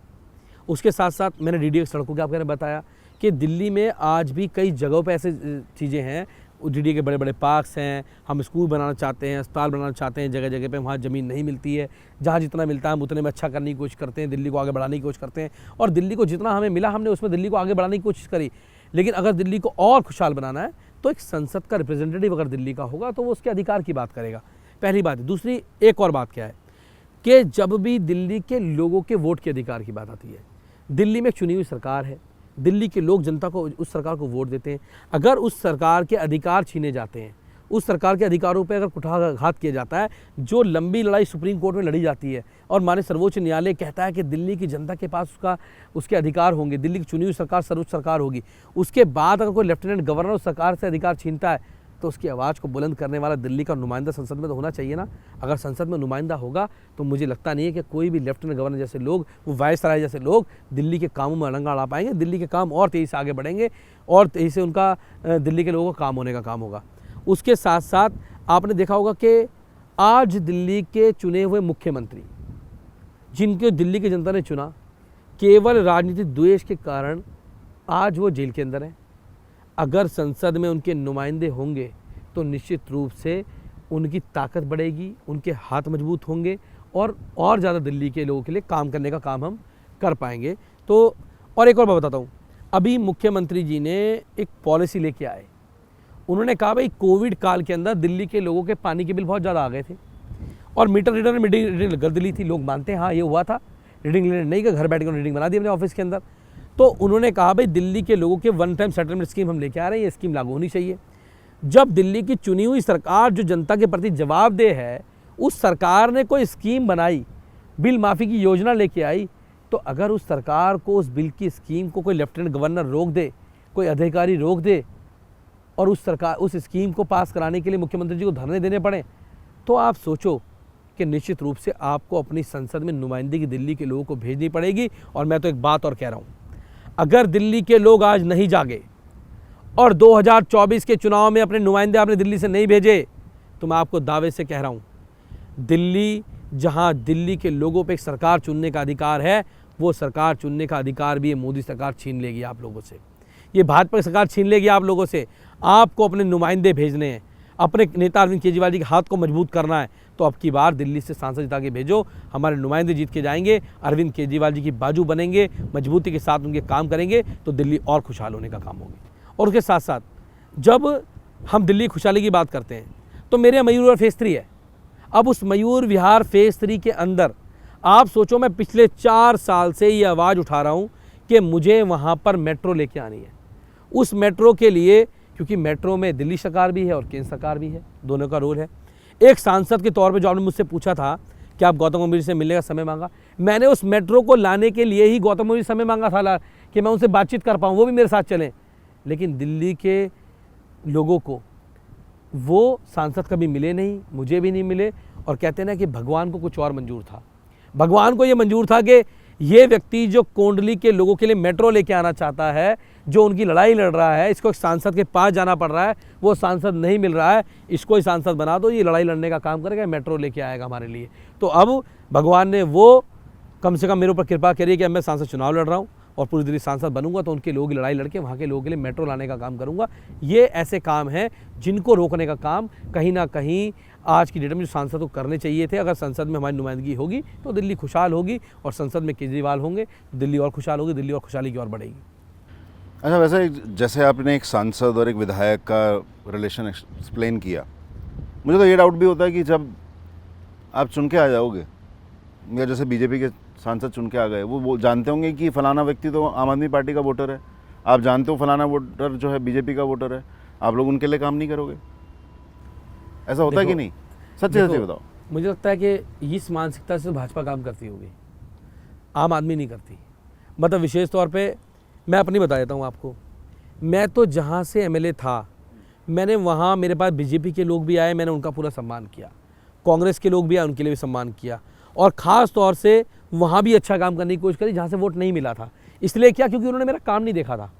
उसके साथ साथ मैंने डीडीए सड़कों के आपको बताया कि दिल्ली में आज भी कई जगहों पे ऐसे चीज़ें हैं, डीडीए के बड़े बड़े पार्क्स हैं, हम स्कूल बनाना चाहते हैं, अस्पताल बनाना चाहते हैं, जगह जगह पे वहाँ ज़मीन नहीं मिलती है, जहाँ जितना मिलता है हम उतने में अच्छा करने की कोशिश करते हैं, दिल्ली को आगे बढ़ाने की कोशिश करते हैं, और दिल्ली को जितना हमें मिला हमने उसमें दिल्ली को आगे बढ़ाने की कोशिश करी। लेकिन अगर दिल्ली को और खुशहाल बनाना है तो एक संसद का रिप्रेजेंटेटिव अगर दिल्ली का होगा तो वो उसके अधिकार की बात करेगा, पहली बात। दूसरी एक और बात क्या है कि जब भी दिल्ली के लोगों के वोट के अधिकार की बात आती है, दिल्ली में एक चुनी हुई सरकार है, दिल्ली के लोग जनता को, उस सरकार को वोट देते हैं। अगर उस सरकार के अधिकार छीने जाते हैं, उस सरकार के अधिकारों पे अगर कुठाराघात किया जाता है, जो लंबी लड़ाई सुप्रीम कोर्ट में लड़ी जाती है और माननीय सर्वोच्च न्यायालय कहता है कि दिल्ली की जनता के पास उसके अधिकार होंगे, दिल्ली की चुनी हुई सरकार सर्वोच्च सरकार होगी, उसके बाद अगर कोई लेफ्टिनेंट गवर्नर उस सरकार से अधिकार छीनता है तो उसकी आवाज़ को बुलंद करने वाला दिल्ली का नुमाइंदा संसद में तो होना चाहिए ना। अगर संसद में नुमाइंदा होगा तो मुझे लगता नहीं है कि कोई भी लेफ्टिनेंट गवर्नर जैसे लोग, वो वायसराय जैसे लोग दिल्ली के कामों में अड़ंगा अड़ा पाएंगे। दिल्ली के काम और तेज़ी से आगे बढ़ेंगे और तेज़ी से उनका दिल्ली के लोगों का काम होने का काम होगा। उसके साथ साथ आपने देखा होगा कि आज दिल्ली के चुने हुए मुख्यमंत्री, जिनके दिल्ली की जनता ने चुना, केवल राजनीतिक द्वेष के कारण आज वो जेल के अंदर हैं। अगर संसद में उनके नुमाइंदे होंगे तो निश्चित रूप से उनकी ताकत बढ़ेगी, उनके हाथ मजबूत होंगे और ज़्यादा दिल्ली के लोगों के लिए काम करने का काम हम कर पाएंगे। तो और एक और बात बताता हूँ, अभी मुख्यमंत्री जी ने एक पॉलिसी लेके आए। उन्होंने कहा भाई कोविड काल के अंदर दिल्ली के लोगों के पानी के बिल बहुत ज़्यादा आ गए थे और मीटर रीडर ने रीडिंग कर ली थी, लोग मानते हैं हाँ ये हुआ था, रीडिंग नहीं कर, घर बैठ कर रीडिंग बना दी अपने ऑफिस के अंदर। तो उन्होंने कहा भाई दिल्ली के लोगों के वन टाइम सेटलमेंट स्कीम हम लेके आ रहे हैं, ये स्कीम लागू होनी चाहिए। जब दिल्ली की चुनी हुई सरकार जो जनता के प्रति जवाबदेह है, उस सरकार ने कोई स्कीम बनाई, बिल माफ़ी की योजना लेके आई, तो अगर उस सरकार को उस बिल की स्कीम को कोई लेफ्टिनेंट गवर्नर रोक दे, कोई अधिकारी रोक दे और उस स्कीम को पास कराने के लिए मुख्यमंत्री जी को धरने देने पड़े, तो आप सोचो कि निश्चित रूप से आपको अपनी संसद में नुमाइंदगी दिल्ली के लोगों को भेजनी पड़ेगी। और मैं तो एक बात और कह रहा हूँ, अगर दिल्ली के लोग आज नहीं जागे और 2024 के चुनाव में अपने नुमाइंदे आपने दिल्ली से नहीं भेजे, तो मैं आपको दावे से कह रहा हूँ, दिल्ली, जहाँ दिल्ली के लोगों पे एक सरकार चुनने का अधिकार है, वो सरकार चुनने का अधिकार भी ये मोदी सरकार छीन लेगी आप लोगों से, ये भाजपा की सरकार छीन लेगी आप लोगों से। आपको अपने नुमाइंदे भेजने हैं, अपने नेता अरविंद केजरीवाल जी के हाथ को मजबूत करना है, तो अब की बार दिल्ली से सांसद जिता के भेजो, हमारे नुमाइंदे जीत के जाएंगे, अरविंद केजरीवाल जी की बाजू बनेंगे, मजबूती के साथ उनके काम करेंगे, तो दिल्ली और खुशहाल होने का काम होगी। और उसके साथ साथ जब हम दिल्ली खुशहाली की बात करते हैं तो मेरे मयूर विहार फेज़ 3 है। अब उस मयूर विहार फेज़ 3 के अंदर आप सोचो, मैं पिछले 4 साल से ये आवाज़ उठा रहा हूँ कि मुझे वहाँ पर मेट्रो लेके आनी है। उस मेट्रो के लिए, क्योंकि मेट्रो में दिल्ली सरकार भी है और केंद्र सरकार भी है, दोनों का रोल है। एक सांसद के तौर पे जो आपने मुझसे पूछा था कि आप गौतम गंभीर से मिलने का समय मांगा, मैंने उस मेट्रो को लाने के लिए ही गौतम गंभीर समय मांगा था कि मैं उनसे बातचीत कर पाऊँ, वो भी मेरे साथ चलें। लेकिन दिल्ली के लोगों को वो सांसद कभी मिले नहीं, मुझे भी नहीं मिले, और कहते हैं ना कि भगवान को कुछ और मंजूर था। भगवान को ये मंजूर था कि ये व्यक्ति जो कोंडली के लोगों के लिए मेट्रो लेके आना चाहता है, जो उनकी लड़ाई लड़ रहा है, इसको एक सांसद के पास जाना पड़ रहा है, वो सांसद नहीं मिल रहा है, इसको ही सांसद बना दो, ये लड़ाई लड़ने का काम करेगा, मेट्रो लेके आएगा हमारे लिए। तो अब भगवान ने वो कम से कम मेरे ऊपर कृपा करी कि अब मैं सांसद चुनाव लड़ रहा हूँ और पूरी दिल्ली सांसद बनूंगा, तो उनके लोगों की लड़ाई लड़के वहाँ के लोगों के लिए मेट्रो लाने का काम करूँगा। ये ऐसे काम हैं जिनको रोकने का काम कहीं ना कहीं आज की डेट में जो सांसद को करने चाहिए थे। अगर संसद में हमारी नुमाइंदगी होगी तो दिल्ली खुशहाल होगी, और संसद में केजरीवाल होंगे तो दिल्ली और खुशहाल होगी, दिल्ली और खुशहाली की ओर बढ़ेगी। अच्छा, वैसे जैसे आपने एक सांसद और एक विधायक का रिलेशन एक्सप्लेन किया, मुझे तो ये डाउट भी होता है कि जब आप चुन के आ जाओगे, या जैसे बीजेपी के सांसद चुन के आ गए, वो जानते होंगे कि फलाना व्यक्ति तो आम आदमी पार्टी का वोटर है, आप जानते हो फलाना वोटर जो है बीजेपी का वोटर है, आप लोग उनके लिए काम नहीं करोगे? ऐसा होता है कि नहीं? सच्चे सच्चे बताओ। मुझे लगता है कि इस मानसिकता से भाजपा काम करती होगी, आम आदमी नहीं करती। मतलब विशेष तौर पे मैं अपनी बता देता हूँ आपको। मैं तो जहाँ से एमएलए था, मैंने वहाँ, मेरे पास बीजेपी के लोग भी आए, मैंने उनका पूरा सम्मान किया, कांग्रेस के लोग भी आए, उनके लिए भी सम्मान किया, और ख़ास तौर से वहाँ भी अच्छा काम करने की कोशिश करी जहाँ से वोट नहीं मिला था। इसलिए क्या? क्योंकि उन्होंने मेरा काम नहीं देखा था।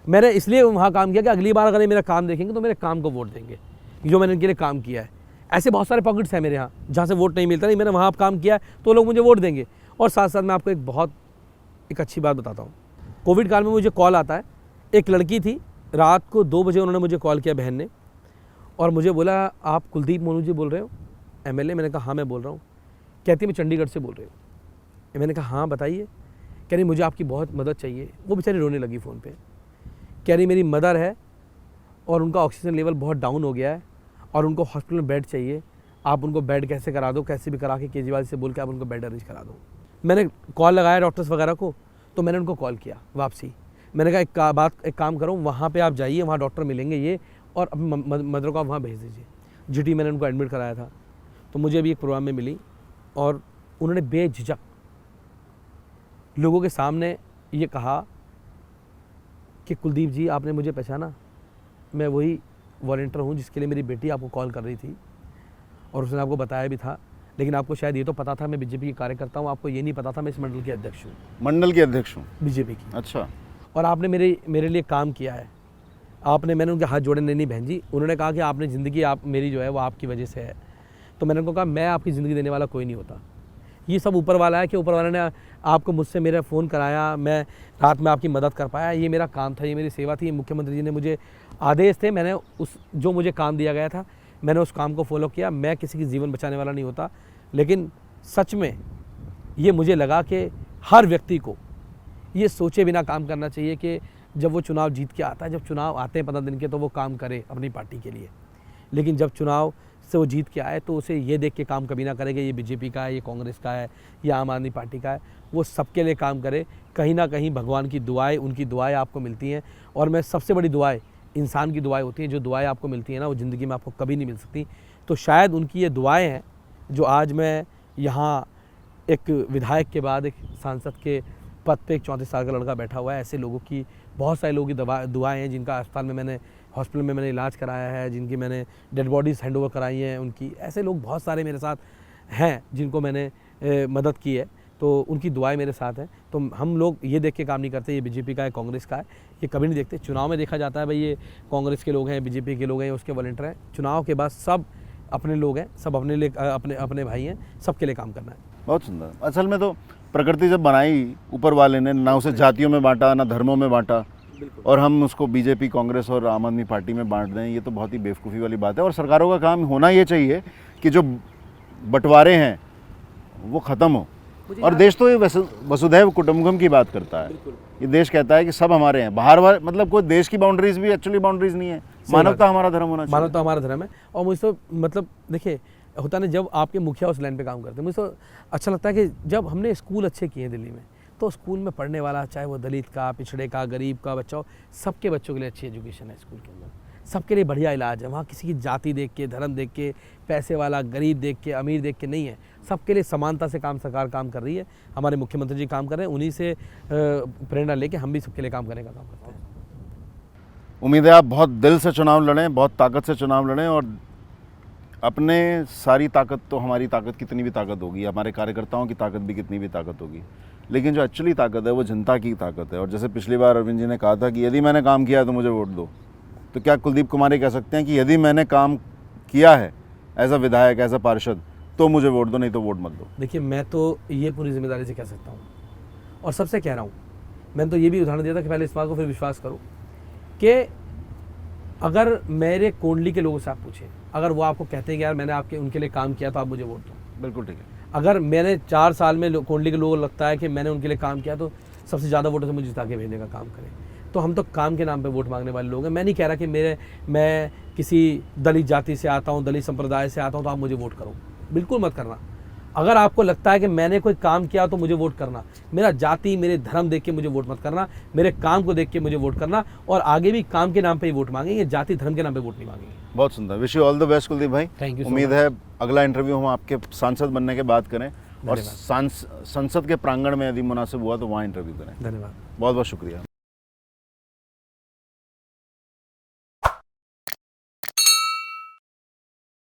मैंने इसलिए वहाँ काम किया कि अगली बार अगर ये मेरा काम देखेंगे तो मेरे काम को वोट देंगे, जो मैंने इनके लिए काम किया है। ऐसे बहुत सारे पॉकेट्स हैं मेरे यहाँ जहाँ से वोट नहीं मिलता, नहीं मैंने वहाँ काम किया तो लोग मुझे वोट देंगे। और साथ साथ मैं आपको एक अच्छी बात बताता हूँ। कोविड काल में मुझे कॉल आता है, एक लड़की थी, रात को 2 बजे उन्होंने मुझे कॉल किया बहन ने, और मुझे बोला आप कुलदीप मोनू जी बोल रहे हो एमएलए? मैंने कहा हाँ मैं बोल रहा हूँ। कहती मैं चंडीगढ़ से बोल रही हूँ। मैंने कहा हाँ बताइए। कह रही मुझे आपकी बहुत मदद चाहिए। वो बेचारी रोने लगी फ़ोन पे। कह रही मेरी मदर है और उनका ऑक्सीजन लेवल बहुत डाउन हो गया है और उनको हॉस्पिटल में बेड चाहिए, आप उनको बेड कैसे करा दो, कैसे भी करा के केजरीवाल से बोल के आप उनको बेड अरेंज करा दो। मैंने कॉल लगाया डॉक्टर्स वगैरह को, तो मैंने उनको कॉल किया वापसी। मैंने कहा एक काम करो, वहाँ पे आप जाइए, वहाँ डॉक्टर मिलेंगे ये, और अपनी मदर को आप वहाँ भेज दीजिए। जीटी मैंने उनको एडमिट कराया था। तो मुझे अभी एक प्रोग्राम में मिली और उन्होंने बेझिझक लोगों के सामने ये कहा कि कुलदीप जी आपने मुझे पहचाना, मैं वही वॉलंटियर हूँ जिसके लिए मेरी बेटी आपको कॉल कर रही थी, और उसने आपको बताया भी था, लेकिन आपको शायद ये तो पता था मैं बीजेपी की कार्यकर्ता हूँ, आपको ये नहीं पता था मैं इस मंडल के अध्यक्ष हूँ। मंडल के अध्यक्ष हूँ बीजेपी की। अच्छा। और आपने मेरे लिए काम किया है, मैंने उनके हाथ जोड़े, नहीं बहन जी। उन्होंने कहा कि आपने ज़िंदगी मेरी जो है वो आपकी वजह से है। तो मैंने उनको कहा मैं आपकी ज़िंदगी देने वाला कोई नहीं होता, ये सब ऊपर वाला है कि ऊपर वाले ने आपको मुझसे मेरा फ़ोन कराया, मैं रात में आपकी मदद कर पाया, ये मेरा काम था, ये मेरी सेवा थी। मुख्यमंत्री जी ने मुझे आदेश थे, मैंने जो मुझे काम दिया गया था मैंने उस काम को फॉलो किया। मैं किसी की जीवन बचाने वाला नहीं होता, लेकिन सच में ये मुझे लगा कि हर व्यक्ति को ये सोचे बिना काम करना चाहिए कि जब वो चुनाव जीत के आता है, जब चुनाव आते हैं 15 दिन के, तो वो काम करे अपनी पार्टी के लिए। लेकिन जब चुनाव से वो जीत के आए तो उसे ये देख के काम कभी ना करे कि ये बीजेपी का है, ये कांग्रेस का है, या आम आदमी पार्टी का है। वो सबके लिए काम करे। कहीं ना कहीं भगवान की दुआएं, उनकी दुआएं आपको मिलती हैं, और मैं सबसे बड़ी दुआएं इंसान की दुआएं होती हैं। जो दुआएं आपको मिलती हैं ना, वो ज़िंदगी में आपको कभी नहीं मिल सकती। तो शायद उनकी ये दुआएं हैं जो आज मैं यहाँ एक विधायक के बाद एक सांसद के पद पे एक 34 साल का लड़का बैठा हुआ है। ऐसे लोगों की, बहुत सारे लोगों की दुआएं हैं जिनका हॉस्पिटल में मैंने इलाज कराया है, जिनकी मैंने डेड बॉडीज़ हैंड ओवर कराई हैं उनकी। ऐसे लोग बहुत सारे मेरे साथ हैं जिनको मैंने मदद की है, तो उनकी दुआएं मेरे साथ हैं। तो हम लोग ये देख के काम नहीं करते ये बीजेपी का है, कांग्रेस का है, ये कभी नहीं देखते। चुनाव में देखा जाता है भाई ये कांग्रेस के लोग हैं, बीजेपी के लोग हैं, उसके वॉलंटियर हैं। चुनाव के बाद सब अपने लोग हैं, सब अपने लिए अपने भाई हैं, सबके लिए काम करना है। बहुत सुंदर। असल में तो प्रकृति जब बनाई ऊपर वाले ने, ना उसे जातियों में बांटा, ना धर्मों में बांटा, और हम उसको बीजेपी, कांग्रेस और आम आदमी पार्टी में बांट दें, ये तो बहुत ही बेवकूफ़ी वाली बात है। और सरकारों का काम होना ये चाहिए कि जो बंटवारे हैं वो ख़त्म हो। और देश तो ये वसुधैव कुटुंबकम की बात करता है। ये देश कहता है कि सब हमारे हैं, बाहर मतलब कोई देश की बाउंड्रीज भी एक्चुअली बाउंड्रीज नहीं है। मानवता हमारा धर्म होना चाहिए। मानवता हमारा धर्म है। और मुझे तो मतलब देखिए होता ना, जब आपके मुखिया उस लाइन पे काम करते हैं, मुझे तो अच्छा लगता है कि जब हमने स्कूल अच्छे किए हैं दिल्ली में, तो स्कूल में पढ़ने वाला, चाहे वो दलित का, पिछड़े का, गरीब का बच्चा हो, सबके बच्चों के लिए अच्छी एजुकेशन है स्कूल के अंदर, सबके लिए बढ़िया इलाज है। वहाँ किसी की जाति देख के, धर्म देख के, पैसे वाला गरीब देख के, अमीर देख के नहीं है। सबके लिए समानता से सरकार काम कर रही है। हमारे मुख्यमंत्री जी काम कर रहे हैं, उन्हीं से प्रेरणा लेके हम भी सबके लिए काम करने का काम करते हैं। उम्मीद है आप बहुत दिल से चुनाव लड़ें, बहुत ताकत से चुनाव लड़ें, और अपने सारी ताकत तो हमारी ताकत कितनी भी ताकत होगी, हमारे कार्यकर्ताओं की ताकत भी कितनी भी ताकत होगी, लेकिन जो एक्चुअली ताकत है वो जनता की ताकत है। और जैसे पिछली बार अरविंद जी ने कहा था कि यदि मैंने काम किया है तो मुझे वोट दो, तो क्या कुलदीप कुमार ये कह सकते हैं कि यदि मैंने काम किया है एज अ विधायक, एज अ पार्षद, तो मुझे वोट दो, नहीं तो वोट मत दो? देखिए मैं तो ये पूरी जिम्मेदारी से कह सकता हूँ, और सबसे कह रहा हूँ। मैंने तो ये भी उदाहरण दिया था कि पहले इस बात को फिर विश्वास करो कि अगर मेरे कोंडली के लोगों से आप पूछें, अगर वो आपको कहते हैं कि यार मैंने आपके उनके लिए काम किया तो आप मुझे वोट दो। बिल्कुल ठीक है। अगर मैंने 4 साल में कोंडली के लोगों को लगता है कि मैंने उनके लिए काम किया तो सबसे ज़्यादा वोटों से मुझे जिता के भेजने का काम करें। तो हम तो काम के नाम पे वोट मांगने वाले लोग हैं। मैं नहीं कह रहा कि मैं किसी दलित जाति से आता हूँ, दलित संप्रदाय से आता हूँ तो आप मुझे वोट करो, बिल्कुल मत करना। अगर आपको लगता है कि मैंने कोई काम किया तो मुझे वोट करना, मेरा जाति मेरे धर्म देख के मुझे वोट मत करना, मेरे काम को देख के मुझे वोट करना। और आगे भी काम के नाम पे ही वोट मांगेंगे, जाति धर्म के नाम पे वोट नहीं मांगेंगे। बहुत सुंदर। Wish you all the best Kuldeep भाई। Thank you so उम्मीद much. है अगला इंटरव्यू हम आपके सांसद बनने के बाद करें और धन्यवाद। संसद के प्रांगण में यदि मुनासिब हुआ तो वहाँ इंटरव्यू करें। धन्यवाद। बहुत बहुत शुक्रिया।